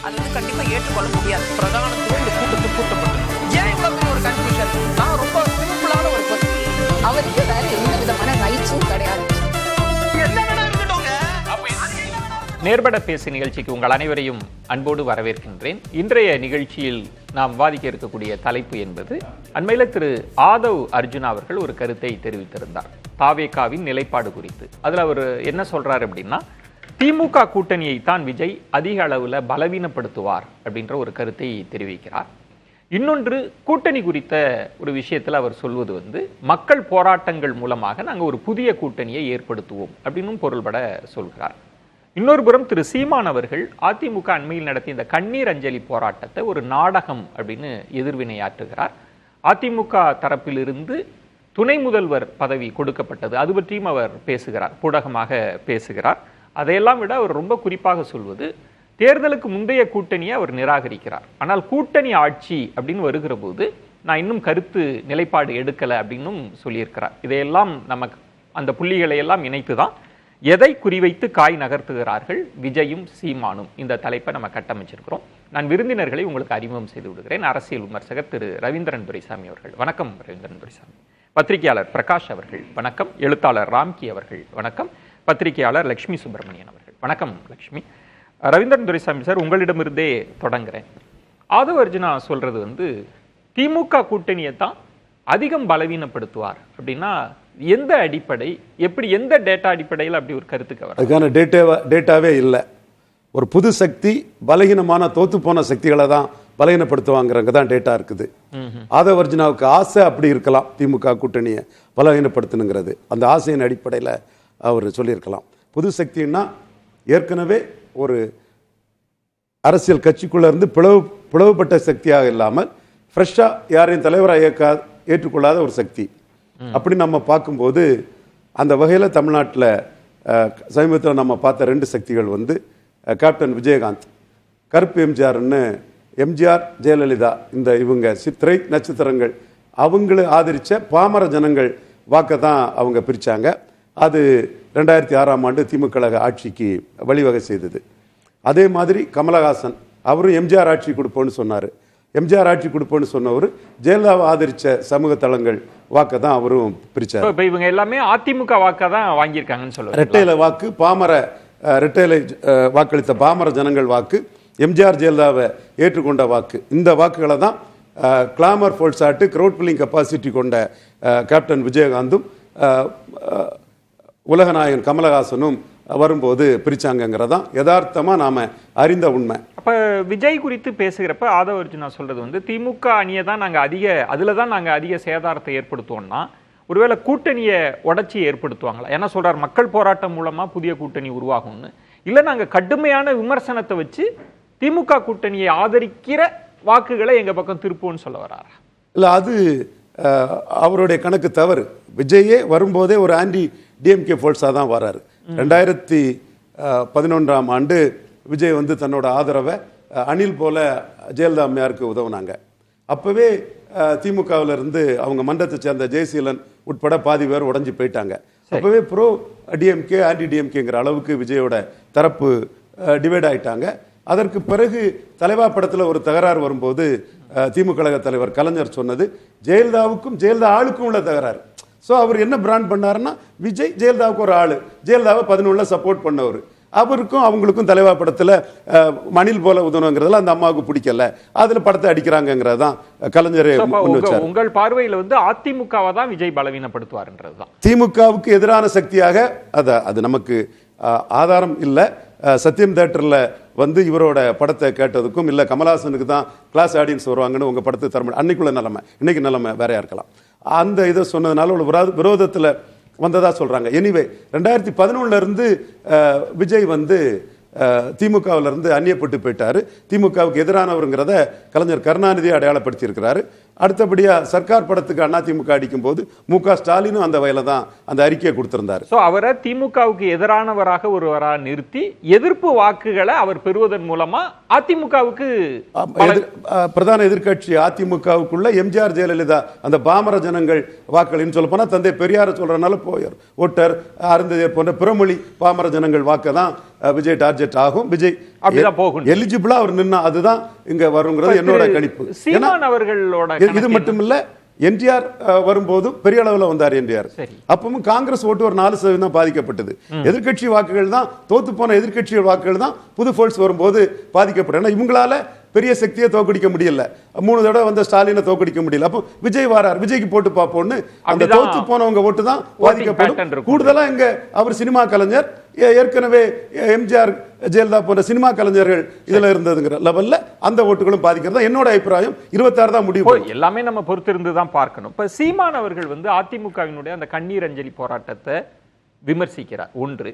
அது வந்து கண்டிப்பா ஏற்றுக்கொள்ள முடியாது. பிரதானத்துவம் இந்த கூட்டத்துக்கு கூட்டப்பட்டது. ஏன் இவ்வளவு பெரிய ஒரு கன்ஃபியூஷன்? நான் ரொம்ப சிம்பிளான ஒரு கொஸ்டின். அவருக்கு வேற எந்த விதமான ரைட்ஸும் கிடையாது. நேர்பட பேசு நிகழ்ச்சிக்கு உங்கள் அனைவரையும் அன்போடு வரவேற்கின்றேன். இன்றைய நிகழ்ச்சியில் நாம் விவாதிக்க இருக்கக்கூடிய தலைப்பு என்பது அண்மையில் திரு ஆதவ் அர்ஜுனா அவர்கள் ஒரு கருத்தை தெரிவித்திருந்தார் தாவேகாவின் நிலைப்பாடு குறித்து. அதில் அவர் என்ன சொல்றாரு அப்படின்னா, திமுக கூட்டணியை தான் விஜய் அதிக அளவில் பலவீனப்படுத்துவார் அப்படின்ற ஒரு கருத்தை தெரிவிக்கிறார். இன்னொன்று, கூட்டணி குறித்த ஒரு விஷயத்தில் அவர் சொல்வது வந்து மக்கள் போராட்டங்கள் மூலமாக நாங்கள் ஒரு புதிய கூட்டணியை ஏற்படுத்துவோம் அப்படின்னு பொருள்பட சொல்கிறார். இன்னொரு புறம் திரு சீமான் அவர்கள் அதிமுக அண்மையில் நடத்திய இந்த கண்ணீர் அஞ்சலி போராட்டத்தை ஒரு நாடகம் அப்படின்னு எதிர்வினையாற்றுகிறார். அதிமுக தரப்பிலிருந்து துணை முதல்வர் பதவி கொடுக்கப்பட்டது, அது பற்றியும் அவர் பேசுகிறார், பூடகமாக பேசுகிறார். அதையெல்லாம் விட அவர் ரொம்ப குறிப்பாக சொல்வது, தேர்தலுக்கு முந்தைய கூட்டணியை அவர் நிராகரிக்கிறார். ஆனால் கூட்டணி ஆட்சி அப்படின்னு வருகிற போது நான் இன்னும் கருத்து நிலைப்பாடு எடுக்கலை அப்படின்னும் சொல்லியிருக்கிறார். இதையெல்லாம் நமக்கு அந்த புள்ளிகளை எல்லாம் இணைத்து தான் எதை குறிவைத்து காய் நகர்த்துகிறார்கள் விஜயும் சீமானும், இந்த தலைப்பை நம்ம கட்டமைச்சிருக்கிறோம். நான் விருந்தினர்களை உங்களுக்கு அறிமுகம் செய்து விடுகிறேன். அரசியல் விமர்சகர் திரு ரவீந்திரன் துரைசாமி அவர்கள், வணக்கம். ரவீந்திரன் துரைசாமி. பத்திரிகையாளர் பிரகாஷ் அவர்கள், வணக்கம். எழுத்தாளர் ராம்கி அவர்கள், வணக்கம். பத்திரிகையாளர் லட்சுமி சுப்பிரமணியன் அவர்கள், வணக்கம். லட்சுமி. ரவீந்திரன் துரைசாமி சார், உங்களிடமிருந்தே தொடங்குறேன். ஆதவ் அர்ஜுனா சொல்றது வந்து திமுக கூட்டணியை தான் அதிகம் பலவீனப்படுத்துவார் அப்படின்னா எந்த அடிப்படை, எப்படி, எந்த டேட்டா அடிப்படையில் அப்படி ஒரு கருத்துக்கு வரும்? அதுக்கான டேட்டாவே இல்லை. ஒரு புது சக்தி பலகீனமான தோத்து போன சக்திகளை தான் பலகீனப்படுத்துவாங்கிறங்க தான் டேட்டா இருக்குது. ஆதவ் அர்ஜுனாவுக்கு ஆசை அப்படி இருக்கலாம், திமுக கூட்டணியை பலகீனப்படுத்தணுங்கிறது அந்த ஆசையின் அடிப்படையில் அவர் சொல்லியிருக்கலாம். புது சக்தின்னா ஏற்கனவே ஒரு அரசியல் கட்சிக்குள்ள இருந்து பிளவுபட்ட சக்தியாக இல்லாமல் ஃப்ரெஷ்ஷாக யாரையும் தலைவராக ஏற்றுக்கொள்ளாத ஒரு சக்தி. அப்படி நம்ம பார்க்கும்போது அந்த வகையில் தமிழ்நாட்டில் சமீபத்தில் நம்ம பார்த்த ரெண்டு சக்திகள் வந்து கேப்டன் விஜயகாந்த், கருப்பு எம்ஜிஆர்னு எம்ஜிஆர் ஜெயலலிதா இந்த இவங்க திரை நட்சத்திரங்கள் அவங்கள ஆதரித்த பாமர ஜனங்கள் வாக்கை தான் அவங்க பிரித்தாங்க. அது 2006ஆம் ஆண்டு திமுக ஆட்சிக்கு வழிவகை செய்தது. அதே மாதிரி கமலஹாசன், அவரும் எம்ஜிஆர் ஆட்சி கொடுப்போன்னு சொன்னார். எம்ஜிஆர் ஆட்சி கொடுப்போன்னு சொன்னவர் ஜெயலலிதாவை ஆதரித்த சமூக தளங்கள் வாக்கை தான் அவரும் பிரிச்சார். இப்போ இவங்க எல்லாமே அதிமுக வாக்கை தான் வாங்கியிருக்காங்கன்னு சொல்லுவாங்க. ரெட்டையில வாக்கு பாமர ரெட்டையில வாக்களித்த பாமர ஜனங்கள் வாக்கு, எம்ஜிஆர் ஜெயலலிதாவை ஏற்றுக்கொண்ட வாக்கு, இந்த வாக்குகளை தான் கிளாமர் ஃபோல்ஸ் ஆட்டு க்ரௌட் புல்லிங் கெப்பாசிட்டி கொண்ட கேப்டன் விஜயகாந்தும் உலகநாயகன் கமலஹாசனும் வரும்போது பிரிச்சாங்கிறதான் யதார்த்தமா நாம அறிந்த உண்மை. அப்ப விஜய் குறித்து பேசுகிறப்ப ஆதவ் அர்ஜுனா சொல்றது வந்து திமுக அணியை தான் நாங்க அதிக சேதாரத்தை ஏற்படுத்துவோம்னா ஒருவேளை கூட்டணியை உடைச்சி ஏற்படுத்துவாங்களா? என்ன சொல்றாரு, மக்கள் போராட்டம் மூலமா புதிய கூட்டணி உருவாகும்னு, இல்ல நாங்க கடுமையான விமர்சனத்தை வச்சு திமுக கூட்டணியை ஆதரிக்கிற வாக்குகளை எங்க பக்கம் திருப்போம்னு சொல்ல வர்றாரா? இல்ல, அது அவருடைய கணக்கு தவறு. விஜயே வரும்போதே ஒரு ஆன்டி டிஎம்கே ஃபோர்ஸாக தான் வராரு. 2011ஆம் ஆண்டு விஜய் வந்து தன்னோட ஆதரவை அணில் போல ஜெயலலிதா அம்மையாருக்கு உதவுனாங்க. அப்பவே திமுகவில் இருந்து அவங்க மன்றத்தை சேர்ந்த ஜெயசீலன் உட்பட பாதி பேர் உடஞ்சி போயிட்டாங்க. அப்பவே ப்ரோ டிஎம்கே ஆன்டி டிஎம்கேங்கிற அளவுக்கு விஜயோட தரப்பு டிவைட் ஆயிட்டாங்க. அதற்கு பிறகு தலைவா படத்தில் ஒரு தகராறு வரும்போது திமுக தலைவர் கலைஞர் சொன்னது ஜெயலலிதாவுக்கும் ஜெயலலிதா ஆளுக்கும் உள்ள தகராறு. ஸோ அவர் என்ன பிராண்ட் பண்ணாருன்னா, விஜய் ஜெயலலிதாவுக்கு ஒரு ஆளு, ஜெயலலிதாவை 11 சப்போர்ட் பண்ணவர், அவருக்கும் அவங்களுக்கும் தலைவா படத்தில் மணில் போல உதவணுங்கிறதுல அந்த அம்மாவுக்கு பிடிக்கல, அதில் படத்தை அடிக்கிறாங்கிறது தான் கலைஞரே முன் வச்சார். உங்கள் பார்வையில் வந்து அதிமுகவை தான் விஜய் பலவீனப்படுத்துவார்ன்றது தான் திமுகவுக்கு எதிரான சக்தியாக அது நமக்கு ஆதாரம் இல்லை. சத்தியம் தியேட்டரில் வந்து இவரோட படத்தை கேட்டதுக்கும், இல்லை கமலஹாசனுக்கு தான் கிளாஸ் ஆடியன்ஸ் வருவாங்கன்னு உங்கள் படத்தை தர முடியும், அன்னைக்குள்ள நிலைமை, இன்னைக்கு நிலைமை வேறையா இருக்கலாம். அந்த இதை சொன்னதுனால ஒரு விரோதத்தில் வந்ததா சொல்றாங்க. எனிவே 2011 இருந்து விஜய் வந்து திமுகவிலிருந்து அந்நியப்பட்டு போயிட்டாரு. திமுகவுக்கு எதிரானவருங்கிறத கலைஞர் கருணாநிதியை அடையாளப்படுத்தி இருக்கிறாரு. அடுத்தபடியா சர்க்கார் படத்துக்கு அதிமுக அடிக்கும் போது மு.க. ஸ்டாலினும் அந்த வகையில தான் அந்த அறிக்கையை கொடுத்திருந்தார். சோ அவரை திமுகவுக்கு எதிரானவராக ஒருவரா நிறுத்தி எதிர்ப்பு வாக்குகளை அவர் பெறுவதன் மூலமா அதிமுகவுக்கு பிரதான எதிர்க்கட்சி அதிமுகவுக்குள்ள எம்ஜிஆர் ஜெயலலிதா அந்த பாமர ஜனங்கள் வாக்குகள் சொல்ல போனா தந்தை பெரியார சொல்றதுனால போயார் ஒட்டர் அருந்ததியர் போன்ற பிறமொழி பாமர ஜனங்கள் வாக்கு தான் விஜய் டார்கெட் ஆகும். விஜய் எலிஜிபிளா அவர் நின்னா அதுதான் இங்க வருங்கிறது என்னோட கணிப்பு. இது மட்டும் இல்ல, என்டிஆர் வரும்போது பெரிய அளவில் வந்தார் என்டிஆர். அப்பவும் காங்கிரஸ் ஓட்டு ஒரு 4% தான் பாதிக்கப்பட்டது. எதிர்கட்சி வாக்குகள் தான் தோத்து போன எதிர்கட்சி வாக்குகள் தான் புது போல்ஸ் வரும்போது பாதிக்கப்பட்டது. இவங்களால பெரிய சக்தியை தோக்கடிக்க முடியல. 3 தடவை வந்த ஸ்டாலினை தோக்கடிக்க முடியல. அப்போ விஜய் வாரார், விஜய்க்கு போட்டு பார்ப்போம்னு அந்த தோத்து போனவங்க ஓட்டு தான் பாதிக்கப்படும். கூடுதலா இங்க அவர் சினிமா கலைஞர், ஏற்கனவே எம்ஜிஆர் ஜெயலலிதா போன்ற சினிமா கலைஞர்கள் இதுல இருந்ததுங்கிற லெவல்ல அந்த ஓட்டுகளும் பாதிக்கிறதா என்னோட அபிப்பிராயம். 26 தான் முடிவு. எல்லாமே நம்ம பொறுத்திருந்து தான் பார்க்கணும். இப்ப சீமான் அவர்கள் அதிமுகவினுடைய அந்த கண்ணீர் அஞ்சலி போராட்டத்தை விமர்சிக்கிறார். ஒன்று,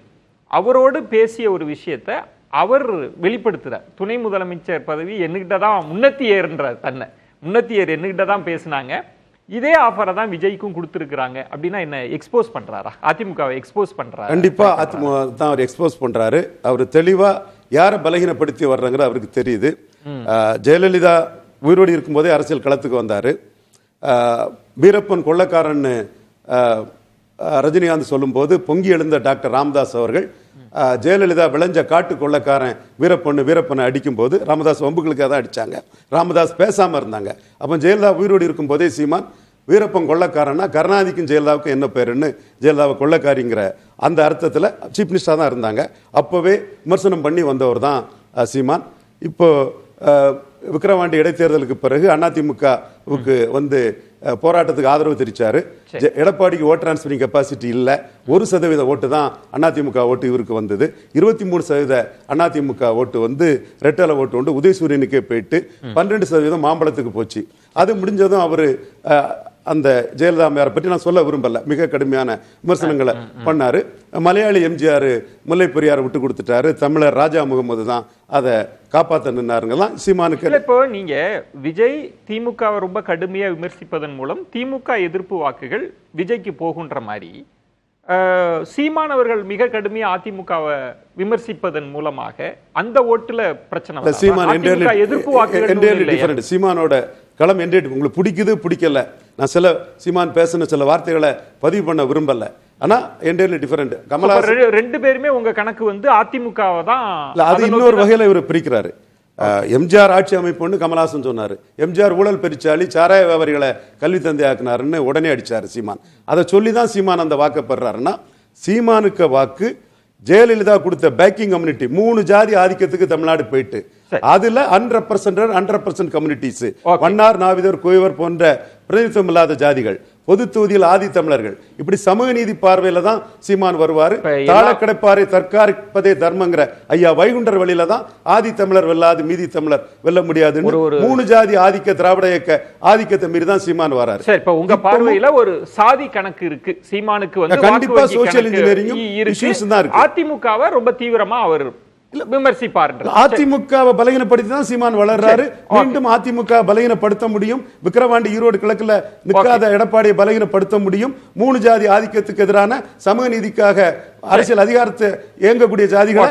அவரோடு பேசிய ஒரு விஷயத்தை அவர் வெளிப்படுத்துறார். துணை முதலமைச்சர் பதவி என்கிட்ட தான் முன்னத்தியர்ன்றார். தன்னை முன்னத்தியர் என்கிட்ட தான் பேசினாங்க, இதே ஆஃபரை தான் விஜய்க்கும் கொடுத்துருக்காங்க அப்படின்னா என்ன எக்ஸ்போஸ் பண்றாரா? அதிமுகவை எக்ஸ்போஸ் பண்றாரு. கண்டிப்பா அதிமுக தான் அவர் எக்ஸ்போஸ் பண்றாரு. அவர் தெளிவா யாரை பலகீனப்படுத்தி வர்றாங்கிற அவருக்கு தெரியுது. ஜெயலலிதா உயிரோடு இருக்கும்போதே அரசியல் களத்துக்கு வந்தாரு. வீரப்பன் கொள்ளக்காரன் ரஜினிகாந்த் சொல்லும் போது பொங்கி எழுந்த டாக்டர் ராமதாஸ் அவர்கள் ஜெயலலிதா விளைஞ்ச காட்டு கொள்ளக்காரன் வீரப்பனை அடிக்கும் போது ராமதாஸ் வம்புகளுக்காக தான் அடிச்சாங்க. ராமதாஸ் பேசாம இருந்தாங்க. அப்போ ஜெயலலிதா உயிரோடு இருக்கும் போதே சீமான் வீரப்பன் கொள்ளக்காரன்னா கருணாநிதிக்கும் ஜெயலலிதாவுக்கும் என்ன பேருன்னு ஜெயலலிதாவை கொள்ளக்காரிங்கிற அந்த அர்த்தத்தில் சீஃப் மினிஸ்டராக தான் இருந்தாங்க. அப்போவே விமர்சனம் பண்ணி வந்தவர் தான் சீமான். இப்போ விக்கிரவாண்டி இடைத்தேர்தலுக்கு பிறகு அதிமுகவுக்கு வந்து போராட்டத்துக்கு ஆதரவு தெரிவிச்சாரு. எடப்பாடிக்கு ஓட் டிரான்ஸ்பரிங் கெப்பாசிட்டி இல்லை, 1% ஓட்டு தான் அதிமுக ஓட்டு இவருக்கு வந்தது. 23% அதிமுக ஓட்டு வந்து ரெட்டலை ஓட்டு வந்து உதயசூரியனுக்கே போயிட்டு 12% மாம்பழத்துக்கு போச்சு. அது முடிஞ்சதும் அவரு அந்த ஜெயலலிதா அம்மையாரை பற்றி நான் சொல்ல விரும்பல, மிக கடுமையான விமர்சனங்களை பண்ணாரு. மலையாளி எம்ஜிஆர் முல்லை பெரியாரை விட்டு கொடுத்துட்டாரு, தமிழர் ராஜா முகமது தான் அதை காப்பாற்ற நின்னாருங்கலாம் சீமானுக்கு. இப்போ நீங்க விஜய் திமுகவை ரொம்ப கடுமையா விமர்சிப்பதன் மூலம் திமுக எதிர்ப்பு வாக்குகள் விஜய்க்கு போகுன்ற மாதிரி சீமானவர்கள் மிக கடுமையா அதிமுகவை விமர்சிப்பதன் மூலமாக அந்த ஓட்டுல பிரச்சனை. எதிர்ப்பு வாக்குகள் சீமானோட களம் உங்களுக்கு பிடிக்குது பிடிக்கல, நான் சில சீமான் பேசின சில வார்த்தைகளை பதிவு பண்ண விரும்பல. ஆனா என்டையர்லி டிஃபரெண்ட். கமலஹாசன் ரெண்டு பேருமே உங்க கணக்கு வந்து அதிமுகவை தான். அது இன்னொரு வகையில இவர் பிரிக்கிறாரு. எம்ஜிஆர் ஆட்சி அமைப்புன்னு கமலஹாசன் சொன்னாரு. எம்ஜிஆர் ஊழல் பெருச்சாளி, சாராய வியாபாரிகளை கல்வி தந்தை ஆக்குனாருன்னு உடனே அடிச்சாரு சீமான். அதை சொல்லிதான் சீமான் அந்த வாக்கப்படுறாருன்னா, சீமானுக்கு வாக்கு ஜெயலலிதா கொடுத்த பேக்கிங் கம்யூனிட்டி 3 ஜாதி ஆதிக்கத்துக்கு தமிழ்நாடு போயிட்டு அதுல அன்ரெப்ரசன்ட் கம்யூனிட்டிஸ் வண்ணார், நாவிதர், குயவர் போன்ற பிரதிநிதித்துவம் இல்லாத ஜாதிகள், பொது தொகுதியில் ஆதி தமிழர்கள், இப்படி சமூக நீதி பார்வையில தான் சீமான் வருவாரு. தாழ கிடைப்பாரை தற்காரிப்பதே தர்மங்கிற ஐயா வைகுண்டர் வழியில தான் ஆதி தமிழர் வெல்லாது மீதி தமிழர் வெல்ல முடியாது. 3 ஜாதி ஆதிக்க திராவிட இயக்க ஆதிக்கத்தை மீறி தான் சீமான் வராரு. இப்ப உங்க பார்வையில ஒரு சாதி கணக்கு இருக்கு சீமானுக்கு வந்து. கண்டிப்பா சோசியல் இன்ஜினியரிங் தான் இருக்கு. அதிமுகவை ரொம்ப தீவிரமா அவர் விமர்சிப்பார். அதிமுகவை பலகீனப்படுத்தி தான் சீமான் வளர்றாரு. மீண்டும் அதிமுக பலகீனப்படுத்த முடியும். விக்கிரவாண்டி ஈரோடு கிழக்குல நிற்காத எடப்பாடியை பலகீனப்படுத்த முடியும். 3 ஜாதி ஆதிக்கத்துக்கு எதிரான சமூக நீதிக்காக அரசியல் அதிகாரத்தை இயங்கக்கூடிய ஜாதிகளை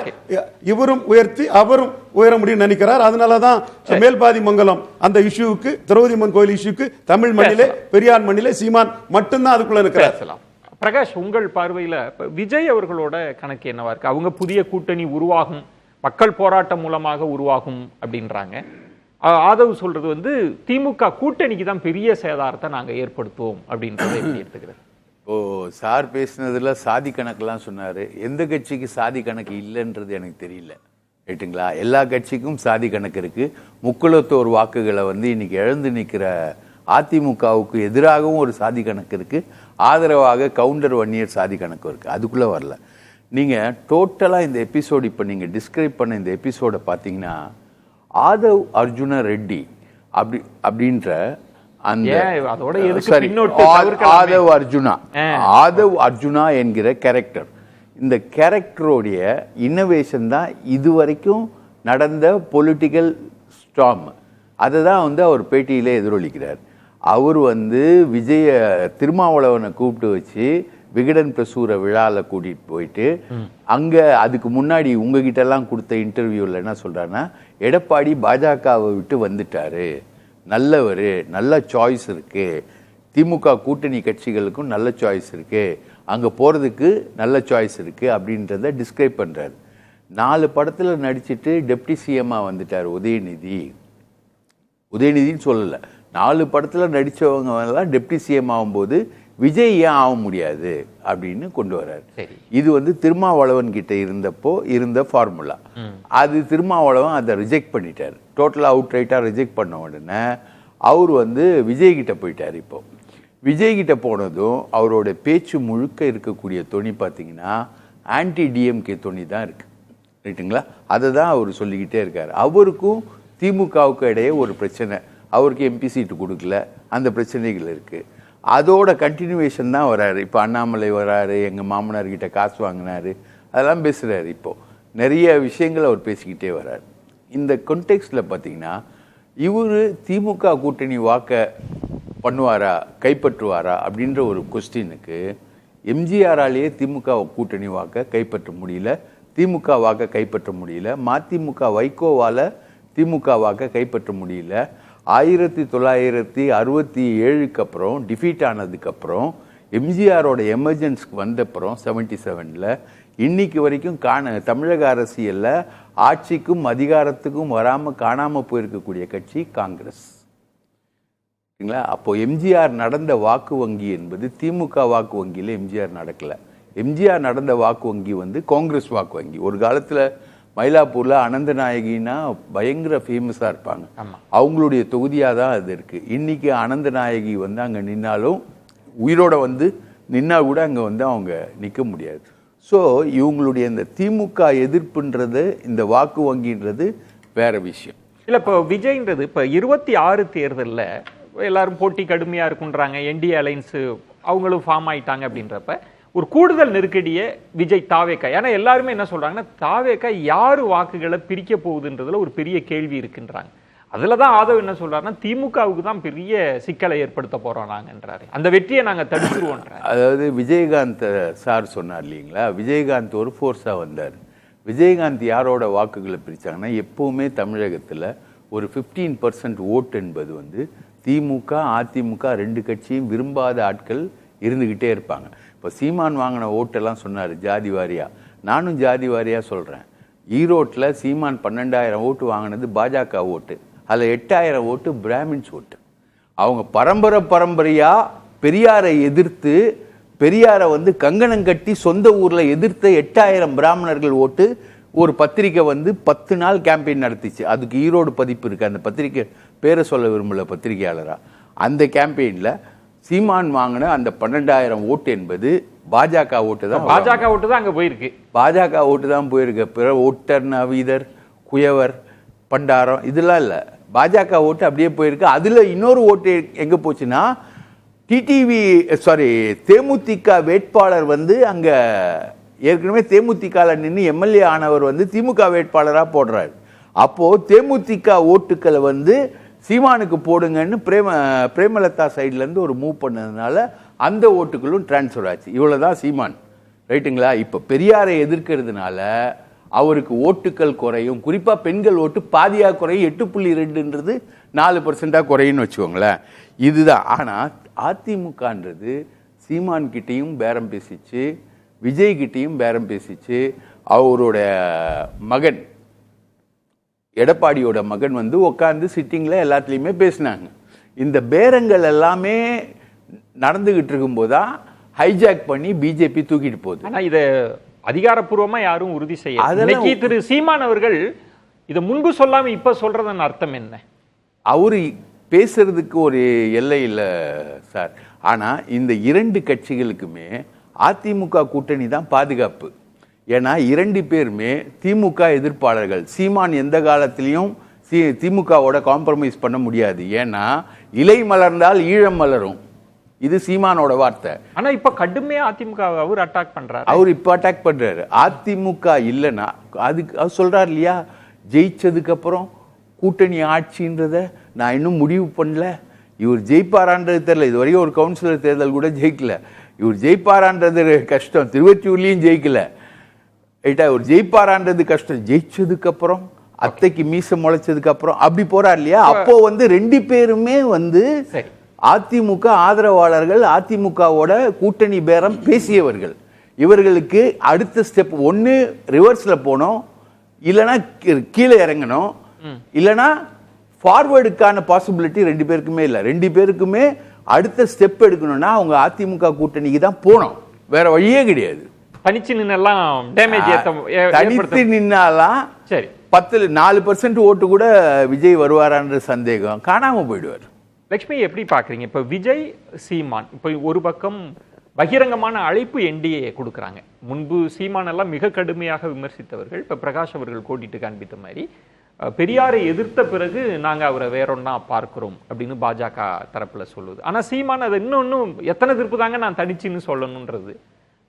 இவரும் உயர்த்தி அவரும் உயர முடியும் நினைக்கிறார். அதனாலதான் மேல்பாதி மங்கலம் அந்த இஷ்யூக்கு, திரௌதிமன் கோயில் இஷ்யூக்கு தமிழ் மண்ணிலே பெரியார் மண்ணிலே சீமான் மட்டும்தான் அதுக்குள்ள இருக்கிறார். பிரகாஷ், உங்கள் பார்வையில விஜய் அவர்களோட கணக்கு என்னவா இருக்கு? அவங்க புதிய கூட்டணி உருவாகும், மக்கள் போராட்டம் மூலமாக உருவாகும் அப்படின்றாங்க. ஆதவ் சொல்றது வந்து திமுக கூட்டணிக்கு தான் பெரிய சேதாரத்தை நாங்க ஏற்படுத்துவோம் அப்படின்றத எடுத்துக்கிறேன். ஓ, சார் பேசினதுல சாதி கணக்கெல்லாம் சொன்னாரு. எந்த கட்சிக்கு சாதி கணக்கு இல்லைன்றது எனக்கு தெரியல. ரைட்டுங்களா? எல்லா கட்சிக்கும் சாதி கணக்கு இருக்கு. முக்குளத்தோர் வாக்குகளை வந்து இன்னைக்கு எழுந்து நிற்கிற அதிமுகவுக்கு எதிராகவும் ஒரு சாதி கணக்கு இருக்கு, ஆதரவாக கவுண்டர் 1 இயர் சாதி கணக்கு இருக்கு. அதுக்குள்ள வரல. நீங்க டோட்டலா இந்த எபிசோடு இப்ப நீங்க டிஸ்கிரைப் பண்ண இந்த எபிசோட பாத்தீங்கன்னா, ஆதவ் அர்ஜுன ரெட்டி அப்படின்ற அந்த ஆதவ் அர்ஜுனா என்கிற கேரக்டர், இந்த கேரக்டருடைய இன்னோவேஷன் தான் இதுவரைக்கும் நடந்த பொலிட்டிக்கல் ஸ்டார்ம். அதை தான் வந்து அவர் பேட்டியிலே எதிரொலிக்கிறார். அவர் வந்து விஜய திருமாவளவனை கூப்பிட்டு வச்சு விகடன் பிரசுர விழாவில் கூட்டிட்டு போயிட்டு அங்க அதுக்கு முன்னாடி உங்ககிட்ட எல்லாம் கொடுத்த இன்டர்வியூல என்ன சொல்றாருன்னா, எடப்பாடி பாஜகவை விட்டு வந்துட்டாரு, நல்லவர், நல்ல சாய்ஸ் இருக்கு, திமுக கூட்டணி கட்சிகளுக்கும் நல்ல சாய்ஸ் இருக்கு, அங்க போறதுக்கு நல்ல சாய்ஸ் இருக்கு அப்படின்றத டிஸ்கிரைப் பண்றாரு. 4 படத்துல நடிச்சிட்டு டெப்டி சிஎம்மா வந்துட்டார் உதயநிதின்னு சொல்லல, 4 படத்துல நடிச்சவங்க எல்லாம் டெப்டி சிஎம் ஆகும்போது விஜய் ஏன் ஆக முடியாது அப்படின்னு கொண்டு வர்றாரு. இது வந்து திருமாவளவன் கிட்ட இருந்தப்போ இருந்த ஃபார்முலா. அது திருமாவளவன் அதை ரிஜெக்ட் பண்ணிட்டார், டோட்டலா அவுட் ரைட்டா ரிஜெக்ட் பண்ண உடனே அவர் வந்து விஜய் கிட்ட போயிட்டார். இப்போ விஜய் கிட்ட போனதும் அவரோட பேச்சு முழுக்க இருக்கக்கூடிய தொனி பார்த்தீங்கன்னா ஆன்டி டிஎம்கே தொனி தான் இருக்கு, ரைட்டுங்களா? அதை தான் அவர் சொல்லிக்கிட்டே இருக்காரு. அவருக்கும் திமுகவுக்கு இடையே ஒரு பிரச்சனை, அவருக்கு எம்பி சீட்டு கொடுக்கல, அந்த பிரச்சனைகள் இருக்கு. அதோட கண்டினியூவேஷன் தான் வராரு. இப்போ அண்ணாமலை வராரு, எங்கள் மாமனார்கிட்ட காசு வாங்கினாரு, அதெல்லாம் பேசுகிறாரு. இப்போது நிறைய விஷயங்கள் அவர் பேசிக்கிட்டே வர்றாரு. இந்த கொன்டெக்ஸ்டில் பார்த்தீங்கன்னா இவர் திமுக கூட்டணி வாக்க பண்ணுவாரா, கைப்பற்றுவாரா அப்படின்ற ஒரு கொஸ்டினுக்கு எம்ஜிஆராலேயே திமுக கூட்டணி வாக்க கைப்பற்ற முடியல, திமுக வாக்க கைப்பற்ற முடியல, மதிமுக வைகோவால் திமுக வாக்க கைப்பற்ற முடியல. 1967 அப்புறம் டிஃபீட் ஆனதுக்கப்புறம் எம்ஜிஆரோட எமர்ஜென்ஸ்க்கு வந்தப்புறம் 77ல் இன்னைக்கு வரைக்கும் தமிழக அரசியல்ல ஆட்சிக்கும் அதிகாரத்துக்கும் வராமல் காணாமல் போயிருக்கக்கூடிய கட்சி காங்கிரஸ். அப்போ எம்ஜிஆர் நடந்த வாக்கு வங்கி என்பது திமுக வாக்கு வங்கியில் எம்ஜிஆர் நடக்கல. எம்ஜிஆர் நடந்த வாக்கு வங்கி வந்து காங்கிரஸ் வாக்கு வங்கி. ஒரு காலத்துல மயிலாப்பூர்ல அனந்தநாயகினா பயங்கர ஃபேமஸா இருப்பாங்க, அவங்களுடைய தொகுதியா தான் அது இருக்கு. இன்னைக்கு அனந்தநாயகி வந்து அங்க நின்னாலும் உயிரோட வந்து நின்னா கூட அங்க வந்து அவங்க நிக்க முடியாது. ஸோ இவங்களுடைய இந்த திமுக எதிர்ப்புன்றது, இந்த வாக்கு வங்கின்றது வேற விஷயம் இல்ல. இப்போ விஜய்ன்றது இப்போ 26 தேர்தலில் எல்லாரும் போட்டி கடுமையா இருக்குன்றாங்க, என்டிஏ அலைன்ஸ் அவங்களும் ஃபார்ம் ஆயிட்டாங்க அப்படின்றப்ப ஒரு கூடுதல் நெருக்கடியை விஜய் தாவேக்கா, ஏன்னா எல்லாருமே என்ன சொல்றாங்கன்னா தாவேக்கா யாரு வாக்குகளை பிரிக்க போகுதுன்றதுல ஒரு பெரிய கேள்வி இருக்குன்றாங்க. அதுல தான் ஆதவ் என்ன சொல்றாருன்னா திமுகவுக்கு தான் பெரிய சிக்கலை ஏற்படுத்த போறோம் நாங்கன்றாரு, அந்த வெற்றியை நாங்க தடுத்துருவோம். அதாவது விஜயகாந்த் சார் சொன்னார் இல்லைங்களா, விஜயகாந்த் ஒரு ஃபோர்ஸா வந்தார். விஜயகாந்த் யாரோட வாக்குகளை பிரிச்சாங்கன்னா, எப்பவுமே தமிழகத்துல ஒரு 15% ஓட்டு என்பது வந்து திமுக அதிமுக 2 கட்சியும் விரும்பாத ஆட்கள் இருந்துகிட்டே இருப்பாங்க. இப்போ சீமான் வாங்கின ஓட்டெல்லாம் சொன்னார் ஜாதி வாரியா, நானும் ஜாதி வாரியா சொல்கிறேன். ஈரோட்டில் சீமான் 12,000 ஓட்டு வாங்கினது பாஜக ஓட்டு, அதில் 8,000 ஓட்டு பிராமின்ஸ் ஓட்டு. அவங்க பரம்பரையாக பெரியாரை எதிர்த்து, பெரியாரை வந்து கங்கணம் கட்டி சொந்த ஊரில் எதிர்த்த 8,000 பிராமணர்கள் ஓட்டு ஒரு பத்திரிக்கை வந்து 10 நாள் கேம்பெயின் நடத்திச்சு. அதுக்கு ஈரோடு பதிப்பு இருக்குது, அந்த பத்திரிக்கை பேரை சொல்ல விரும்பல பத்திரிகையாளராக. அந்த கேம்பெயினில் சீமான் வாங்கின அந்த 12,000 ஓட்டு என்பது பாஜக ஓட்டு தான். பாஜக ஓட்டு தான் அங்க போயிருக்கு, பாஜக ஓட்டு தான் போயிருக்கு. பிற ஒட்டர், நவீதர், குயவர், பண்டாரம் இதெல்லாம் இல்லை, பாஜக ஓட்டு அப்படியே போயிருக்கு. அதுல இன்னொரு ஓட்டு எங்க போச்சுன்னா, தேமுதிக வேட்பாளர் வந்து அங்க ஏற்கனவே தேமுதிக நின்று எம்எல்ஏ ஆனவர் வந்து திமுக வேட்பாளராக போடுறாரு. அப்போ தேமுதிக ஓட்டுக்களை வந்து சீமானுக்கு போடுங்கன்னு பிரேமலதா சைட்லேருந்து ஒரு மூவ் பண்ணதுனால அந்த ஓட்டுகளும் டிரான்ஸ்ஃபர் ஆச்சு. இவ்வளோதான் சீமான், ரைட்டுங்களா? இப்போ பெரியாரை எதிர்க்கிறதுனால அவருக்கு ஓட்டுக்கள் குறையும், குறிப்பாக பெண்கள் ஓட்டு பாதியாக குறையும், 8.2ன்றது 4% குறையும்னு வச்சுக்கோங்களேன். இதுதான். ஆனால் அதிமுகன்றது சீமான் கிட்டையும் பேரம் பேசிச்சு, விஜய் கிட்டையும் பேரம் பேசிச்சு. அவரோட மகன் எடப்பாடியோட மகன் வந்து உட்காந்து சிட்டிங்ல எல்லாத்துலேயுமே பேசினாங்க. இந்த பேரங்கள் எல்லாமே நடந்துகிட்டு இருக்கும்போது தான் ஹைஜாக் பண்ணி பிஜேபி தூக்கிட்டு போகுது. ஆனால் இதை அதிகாரப்பூர்வமா யாரும் உறுதி செய்ய. திரு சீமான் அவர்கள் இதை முன்பு சொல்லாம இப்ப சொல்றதன் அர்த்தம் என்ன? அவரு பேசுறதுக்கு ஒரு எல்லை இல்லை சார். ஆனா இந்த 2 கட்சிகளுக்குமே அதிமுக கூட்டணி தான் பாதுகாப்பு. ஏன்னா 2 பேருமே திமுக எதிர்ப்பாளர்கள். சீமான் எந்த காலத்திலையும் திமுகவோட காம்ப்ரமைஸ் பண்ண முடியாது. ஏன்னா இலை மலர்ந்தால் ஈழம் மலரும், இது சீமானோட வார்த்தை. ஆனா இப்ப கடுமையா அதிமுக அவர் அட்டாக் பண்றாரு. அவர் இப்ப அட்டாக் பண்றாரு. அதிமுக இல்லைன்னா அதுக்கு அவர் சொல்றாரு இல்லையா, ஜெயிச்சதுக்கு அப்புறம் கூட்டணி ஆட்சின்றத நான் இன்னும் முடிவு பண்ணல, இவர் ஜெயிப்பாரான்றது தெரியல. இது வரைக்கும் ஒரு கவுன்சிலர் தேர்தல் கூட ஜெயிக்கல. இவர் ஜெயிப்பாரான்றது கஷ்டம். திருவொற்றியூர்லயும் ஜெயிக்கல. ரைட்டா, இவர் ஜெயிப்பாரான்றது கஷ்டம். ஜெயிச்சதுக்கு அப்புறம் அத்தைக்கு மீச முளைச்சதுக்கு அப்புறம் அப்படி போறார் இல்லையா? அப்போ வந்து 2 பேருமே வந்து அதிமுக ஆதரவாளர்கள், அதிமுகவோட கூட்டணி பேரம் பேசியவர்கள். இவர்களுக்கு அடுத்த ஸ்டெப் ஒன்னு ரிவர்ஸ்ல போனோம், இல்லைன்னா கீழே இறங்கணும், இல்லைன்னா ஃபார்வர்டுக்கான பாசிபிலிட்டி 2 பேருக்குமே இல்லை. 2 பேருக்குமே அடுத்த ஸ்டெப் எடுக்கணும்னா அவங்க அதிமுக கூட்டணிக்கு தான் போனோம், வேற வழியே கிடையாது. தனிச்சு நின்னெல்லாம் டேமேஜ் தனித்து நின்னாலாம் சரி 4% ஓட்டு கூட விஜய் வருவாரான்ற சந்தேகம், காணாம போயிடுவார். லட்சுமி எப்படி பாக்குறீங்க? இப்ப விஜய் சீமான் இப்ப ஒரு பக்கம் பகிரங்கமான அழைப்பு என்டிஏ கொடுக்குறாங்க. முன்பு சீமான் எல்லாம் மிக கடுமையாக விமர்சித்தவர்கள் இப்ப பிரகாஷ் அவர்கள் கோடிட்டு காண்பித்த மாதிரி பெரியாரை எதிர்த்த பிறகு நாங்க அவரை வேறொன்னா பார்க்கிறோம் அப்படின்னு பாஜக தரப்புல சொல்லுது. ஆனா சீமான் அதை இன்னும் எத்தனை திருப்பு தாங்க நான் தனிச்சுன்னு சொல்லணும்ன்றது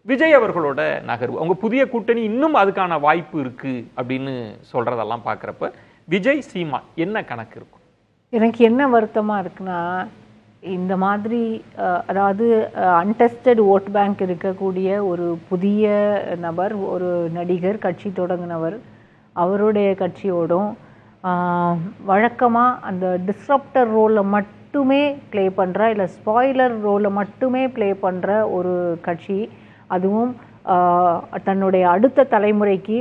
விஜய் அவர்களோட நகர்வு. அவங்க புதிய கூட்டணி இன்னும் அதுக்கான வாய்ப்பு இருக்கு அப்படின்னு சொல்றதெல்லாம் பார்க்குறப்ப விஜய் சீமான் என்ன கணக்கு இருக்கும்? எனக்கு என்ன வருத்தமாக இருக்குன்னா, இந்த மாதிரி அதாவது அன்டெஸ்டட் ஓட் பேங்க் இருக்கக்கூடிய ஒரு புதிய நபர், ஒரு நடிகர், கட்சி தொடங்கினவர், அவருடைய கட்சியோடும் வழக்கமாக அந்த டிஸ்ரப்டர் ரோலை மட்டுமே ப்ளே பண்ணுற, இல்லை ஸ்பாய்லர் ரோலை மட்டுமே ப்ளே பண்ணுற ஒரு கட்சி, அதுவும் தன்னுடைய அடுத்த தலைமுறைக்கு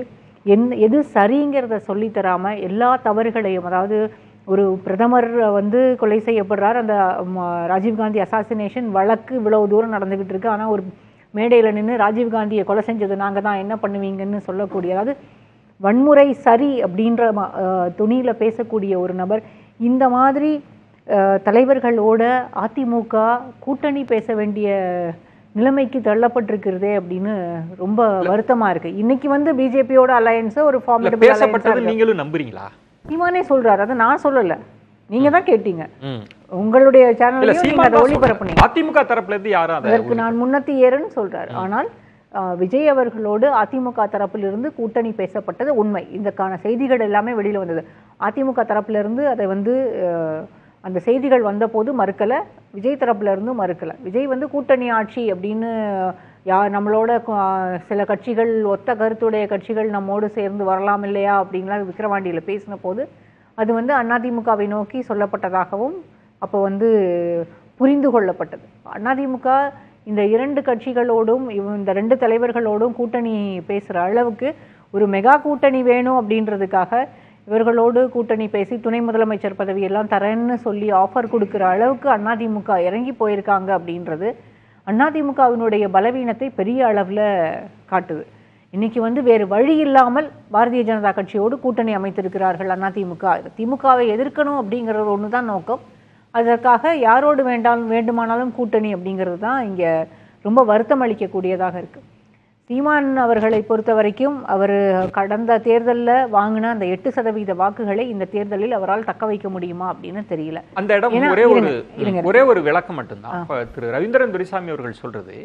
எது சரிங்கிறத சொல்லித்தராமல் எல்லா தவறுகளையும், அதாவது ஒரு பிரதமர் வந்து கொலை செய்யப்படுறார், அந்த ராஜீவ்காந்தி அசாசினேஷன் வழக்கு இவ்வளவு தூரம் நடந்துக்கிட்டு இருக்கு, ஆனால் ஒரு மேடையில் நின்று ராஜீவ்காந்தியை கொலை செஞ்சது நாங்கள் தான், என்ன பண்ணுவீங்கன்னு சொல்லக்கூடிய, அதாவது வன்முறை சரி அப்படின்ற துணியில் பேசக்கூடிய ஒரு நபர், இந்த மாதிரி தலைவர்களோட அதிமுக கூட்டணி பேச வேண்டிய நிலைமைக்கு தள்ளப்பட்டிருக்கிறதே அப்படின்னு ரொம்ப வருத்தமா இருக்கு. இன்னைக்கு வந்து பிஜேபியோட அலையன்ஸ் ஒரு ஃபார்மேட்டபிள் பேசப்பட்டது நீங்களும் நம்புறீங்களா? இவனே சொல்றாரு, அதை நான் சொல்லல, நீங்க தான் கேட்டீங்க, உங்களுடைய சேனல்லையும் நீங்க அதை ஒளிபரப்புனீங்க. அதிமுக தரப்புல இருந்து யாரும் அதற்கு நான் முன்னத்தி ஏறுன்னு சொல்றாரு. ஆனால் விஜய் அவர்களோடு அதிமுக தரப்பிலிருந்து கூட்டணி பேசப்பட்டது உண்மை. இதற்கான செய்திகள் எல்லாமே வெளியில வந்தது. அதிமுக தரப்பிலிருந்து அதை வந்து அந்த செய்திகள் வந்தபோது மறுக்கலை, விஜய் தரப்புல இருந்து மறுக்கலை. விஜய் வந்து கூட்டணி ஆட்சி அப்படின்னு நம்மளோட சில கட்சிகள், ஒத்த கருத்துடைய கட்சிகள் நம்மோடு சேர்ந்து வரலாம் இல்லையா அப்படின்லாம் விக்கிரவாண்டியில் பேசின போது அது வந்து அதிமுகவை நோக்கி சொல்லப்பட்டதாகவும் அப்போ வந்து புரிந்து கொள்ளப்பட்டது. அதிமுக இந்த 2 கட்சிகளோடும் இந்த 2 தலைவர்களோடும் கூட்டணி பேசுகிற அளவுக்கு ஒரு மெகா கூட்டணி வேணும் அப்படின்றதுக்காக இவர்களோடு கூட்டணி பேசி துணை முதலமைச்சர் பதவியெல்லாம் தரேன்னு சொல்லி ஆஃபர் கொடுக்குற அளவுக்கு அதிமுக இறங்கி போயிருக்காங்க அப்படின்றது அதிமுகவினுடைய பலவீனத்தை பெரிய அளவில் காட்டுது. இன்னைக்கு வந்து வேறு வழி இல்லாமல் பாரதிய ஜனதா கட்சியோடு கூட்டணி அமைத்திருக்கிறார்கள் அதிமுக. திமுகவை எதிர்க்கணும் அப்படிங்கிறது ஒன்று தான் நோக்கம். அதற்காக யாரோடு வேண்டுமானாலும் கூட்டணி அப்படிங்கிறது தான் இங்கே ரொம்ப வருத்தம் அளிக்கக்கூடியதாக இருக்குது. சீமான் அவர்களை பொறுத்த வரைக்கும் அவர் கடந்த தேர்தலில் வாங்கின அந்த 8% வாக்குகளை இந்த தேர்தலில் அவரால் தக்க வைக்க முடியுமா அப்படின்னு தெரியல. அந்த இடம் ஒரே ஒரு விளக்கம் மட்டும்தான். திரு ரவீந்திரன் துரைசாமி அவர்கள் சொல்றது,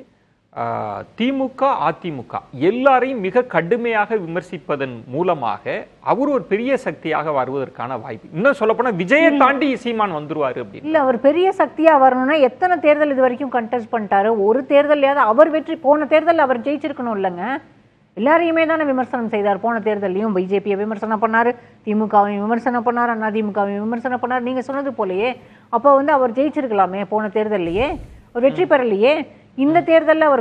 திமுக அதிமுக எல்லாரையும் மிக கடுமையாக விமர்சிப்பதன் மூலமாக அவர் ஒரு பெரிய சக்தியாக வருவதற்கான வாய்ப்பு, இன்னும் சொல்ல போனா விஜயை தாண்டி சீமான் வந்துருவாரு அப்படின்னு. இல்ல, அவர் பெரிய சக்தியா வரணும்னா எத்தனை தேர்தல் இது வரைக்கும் கண்டெஸ்ட் பண்ணிட்டாரு? ஒரு தேர்தலையாவது அவர் வெற்றி, போன தேர்தல் அவர் ஜெயிச்சிருக்கணும் இல்லைங்க. எல்லாரையுமே தானே விமர்சனம் செய்தார். போன தேர்தலையும் பிஜேபியை விமர்சனம் பண்ணாரு, திமுகவையும் விமர்சனம் பண்ணார், அதிமுகவையும் விமர்சனம் பண்ணார். நீங்க சொன்னது போலயே அப்போ வந்து அவர் ஜெயிச்சிருக்கலாமே, போன தேர்தலையே அவர் வெற்றி பெறலையே. இந்த தேர்தலில் அவர்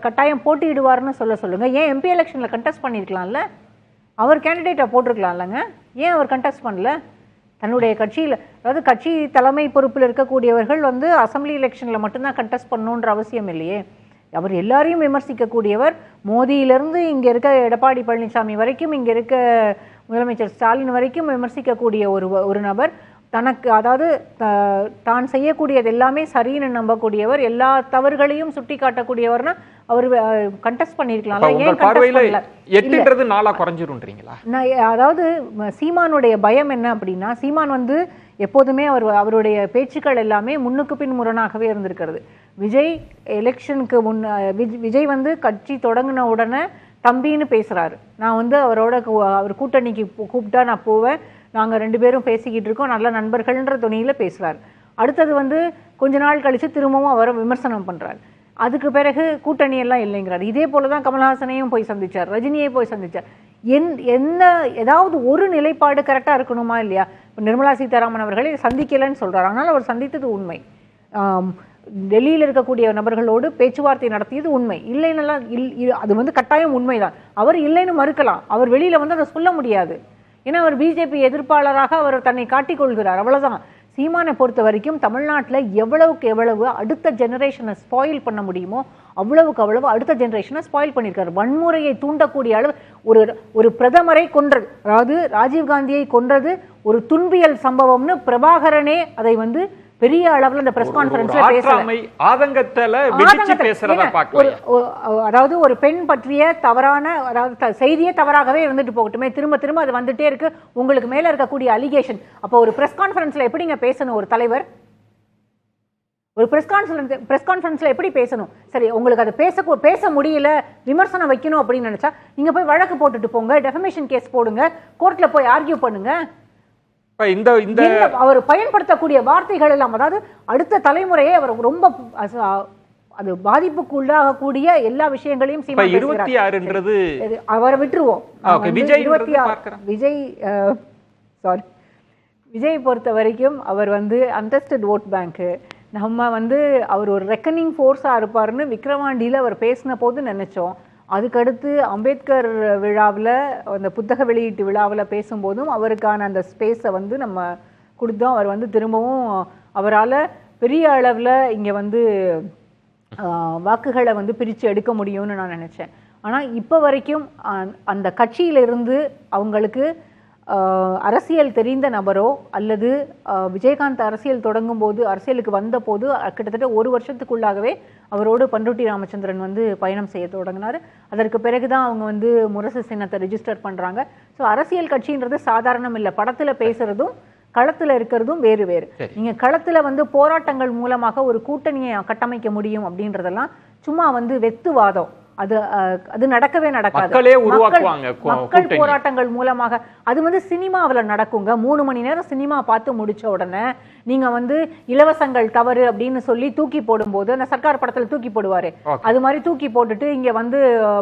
கட்டாயம் போட்டியிடுவார்னு சொல்லுங்க. ஏன் எம்பி எலெக்ஷனில் கண்டெஸ்ட் பண்ணியிருக்கலாம்ல, அவர் கேண்டிடேட்டை போட்டிருக்கலாம் இல்லைங்க, ஏன் அவர் கண்டெஸ்ட் பண்ணல? தன்னுடைய கட்சியில், அதாவது கட்சி தலைமை பொறுப்பில் இருக்கக்கூடியவர்கள் வந்து அசம்பிளி எலெக்ஷனில் மட்டும்தான் கண்டெஸ்ட் பண்ணணுன்ற அவசியம் இல்லையே. அவர் எல்லாரையும் விமர்சிக்கக்கூடியவர். மோடியிலிருந்து இங்கே இருக்க எடப்பாடி பழனிசாமி வரைக்கும், இங்கே இருக்க முதலமைச்சர் ஸ்டாலின் வரைக்கும் விமர்சிக்கக்கூடிய ஒரு நபர். தனக்கு, அதாவது தான் செய்யக்கூடியது எல்லாமே சரின்னு நம்பக்கூடியவர், எல்லா தவறுகளையும் சுட்டி காட்டக்கூடியவர்னா அவர் கண்டெஸ்ட் பண்ணிருக்கலாம். அதாவது சீமானுடைய பயம் என்ன அப்படின்னா, சீமான் வந்து எப்போதுமே அவருடைய பேச்சுக்கள் எல்லாமே முன்னுக்கு பின் முரணாகவே இருந்திருக்கிறது. விஜய் எலெக்ஷனுக்கு விஜய் வந்து கட்சி தொடங்கின உடனே தம்பின்னு பேசுறாரு. நான் வந்து அவர் கூட்டணிக்கு கூப்பிட்டா நான் போவேன், நாங்கள் 2 பேரும் பேசிக்கிட்டு இருக்கோம், நல்ல நண்பர்கள்ன்ற துணியில் பேசுகிறார். அடுத்தது வந்து கொஞ்ச நாள் கழிச்சு திரும்பவும் அவரை விமர்சனம் பண்றாரு. அதுக்கு பிறகு கூட்டணி எல்லாம் இல்லைங்கிறார். இதே போலதான் கமல்ஹாசனையும் போய் சந்திச்சார், ரஜினியை போய் சந்திச்சார். என்ன ஏதாவது ஒரு நிலைப்பாடு கரெக்டா இருக்கணுமா இல்லையா? நிர்மலா சீதாராமன் அவர்களை சந்திக்கலன்னு சொல்றாரு, ஆனால் அவர் சந்தித்தது உண்மை. டெல்லியில் இருக்கக்கூடிய நபர்களோடு பேச்சுவார்த்தை நடத்தியது உண்மை. இல்லைன்னெல்லாம் அது வந்து கட்டாயம் உண்மைதான். அவர் இல்லைன்னு மறுக்கலாம், அவர் வெளியில வந்து அதை சொல்ல முடியாது. ஏன்னா அவர் பிஜேபி எதிர்ப்பாளராக அவர் தன்னை காட்டிக்கொள்கிறார், அவ்வளவுதான். சீமானை பொறுத்த வரைக்கும் தமிழ்நாட்டில் எவ்வளவுக்கு எவ்வளவு அடுத்த ஜெனரேஷனை ஸ்பாயில் பண்ண முடியுமோ அவ்வளவுக்கு அவ்வளவு அடுத்த ஜெனரேஷனை ஸ்பாயில் பண்ணியிருக்காரு. வன்முறையை தூண்டக்கூடிய அளவு ஒரு பிரதமரை கொன்றது, அதாவது ராஜீவ்காந்தியை கொன்றது ஒரு துன்பியல் சம்பவம்னு பிரபாகரனே அதை வந்து பெரிய அளவுல இந்த பிரஸ் கான்ஃபரன்ஸ்ல அதாவது ஒரு பெண் பற்றிய தவறான, அதாவது செய்தியே தவறாகவே இருந்துட்டு போகட்டுமே, திரும்ப திரும்ப அது வந்துட்டே இருக்கு, உங்களுக்கு மேல இருக்கக்கூடிய அலிகேஷன். அப்போ ஒரு பிரஸ் கான்ஃபரன்ஸ்ல எப்படிங்க பேசணும் ஒரு தலைவர்? ஒரு பிரஸ் கான்ஃபரன்ஸ்ல எப்படி பேசணும்? சரி, உங்களுக்கு அதை பேச முடியல, விமர்சனம் வைக்கணும் அப்படின்னு நினைச்சா நீங்க போய் வழக்கு போட்டுட்டு போங்க, டெஃபமேஷன் கேஸ் போடுங்க, கோர்ட்ல போய் ஆர்கியூ பண்ணுங்க. அவர் பயன்படுத்தக்கூடிய வார்த்தைகள் எல்லாம், அதாவது அடுத்த தலைமுறையை அவர் ரொம்ப அது பாதிப்புக்கு உள்ளாகக்கூடிய எல்லா விஷயங்களையும் 26ன்றது அவரை விட்டுருவோம். விஜய் பொறுத்த வரைக்கும் அவர் வந்து அன்டெஸ்டட் ஓட் பேங்க். நம்ம வந்து அவர் ஒரு ரெக்கனிங் ஃபோர்ஸா இருப்பாருன்னு விக்ரவாண்டியில அவர் பேசின போது நினைச்சோம். அதுக்கடுத்து அம்பேத்கர் விழாவில், அந்த புத்தக வெளியீட்டு விழாவில் பேசும்போதும் அவருக்கான அந்த ஸ்பேஸை வந்து நம்ம கொடுத்தோம். அவர் வந்து திரும்பவும் அவரால் பெரிய அளவில் இங்கே வந்து வாக்குகளை வந்து பிரித்து எடுக்க முடியும்னு நான் நினச்சேன். ஆனால் இப்போ வரைக்கும் அந்த கட்சியிலிருந்து அவங்களுக்கு அரசியல் தெரிந்த நபரோ அல்லது விஜயகாந்த் அரசியல் தொடங்கும் போது, அரசியலுக்கு வந்த போது கிட்டத்தட்ட ஒரு வருஷத்துக்குள்ளாகவே அவரோடு பண்ருட்டி ராமச்சந்திரன் வந்து பயணம் செய்ய தொடங்கினார். அதற்கு பிறகுதான் அவங்க வந்து முரசு சின்னத்தை ரிஜிஸ்டர் பண்றாங்க. ஸோ அரசியல் கட்சின்றது சாதாரணம் இல்லை. படத்துல பேசுறதும் களத்துல இருக்கிறதும் வேறு வேறு. நீங்க களத்துல வந்து போராட்டங்கள் மூலமாக ஒரு கூட்டணியை கட்டமைக்க முடியும் அப்படின்றதெல்லாம் சும்மா வந்து வெத்துவாதம். அது நடக்கவே நடக்காது. மக்கள் போராட்டங்கள் மூலமாக அது வந்து சினிமாவில் நடக்குங்க. 3 மணி நேரம் சினிமா பார்த்து முடிச்ச உடனே நீங்க வந்து இலவசங்கள் தவறு அப்படின்னு சொல்லி தூக்கி போடும்போது, அந்த சர்க்கார் படத்துல தூக்கி போடுவாரு, அது மாதிரி தூக்கி போட்டுட்டு இங்க வந்து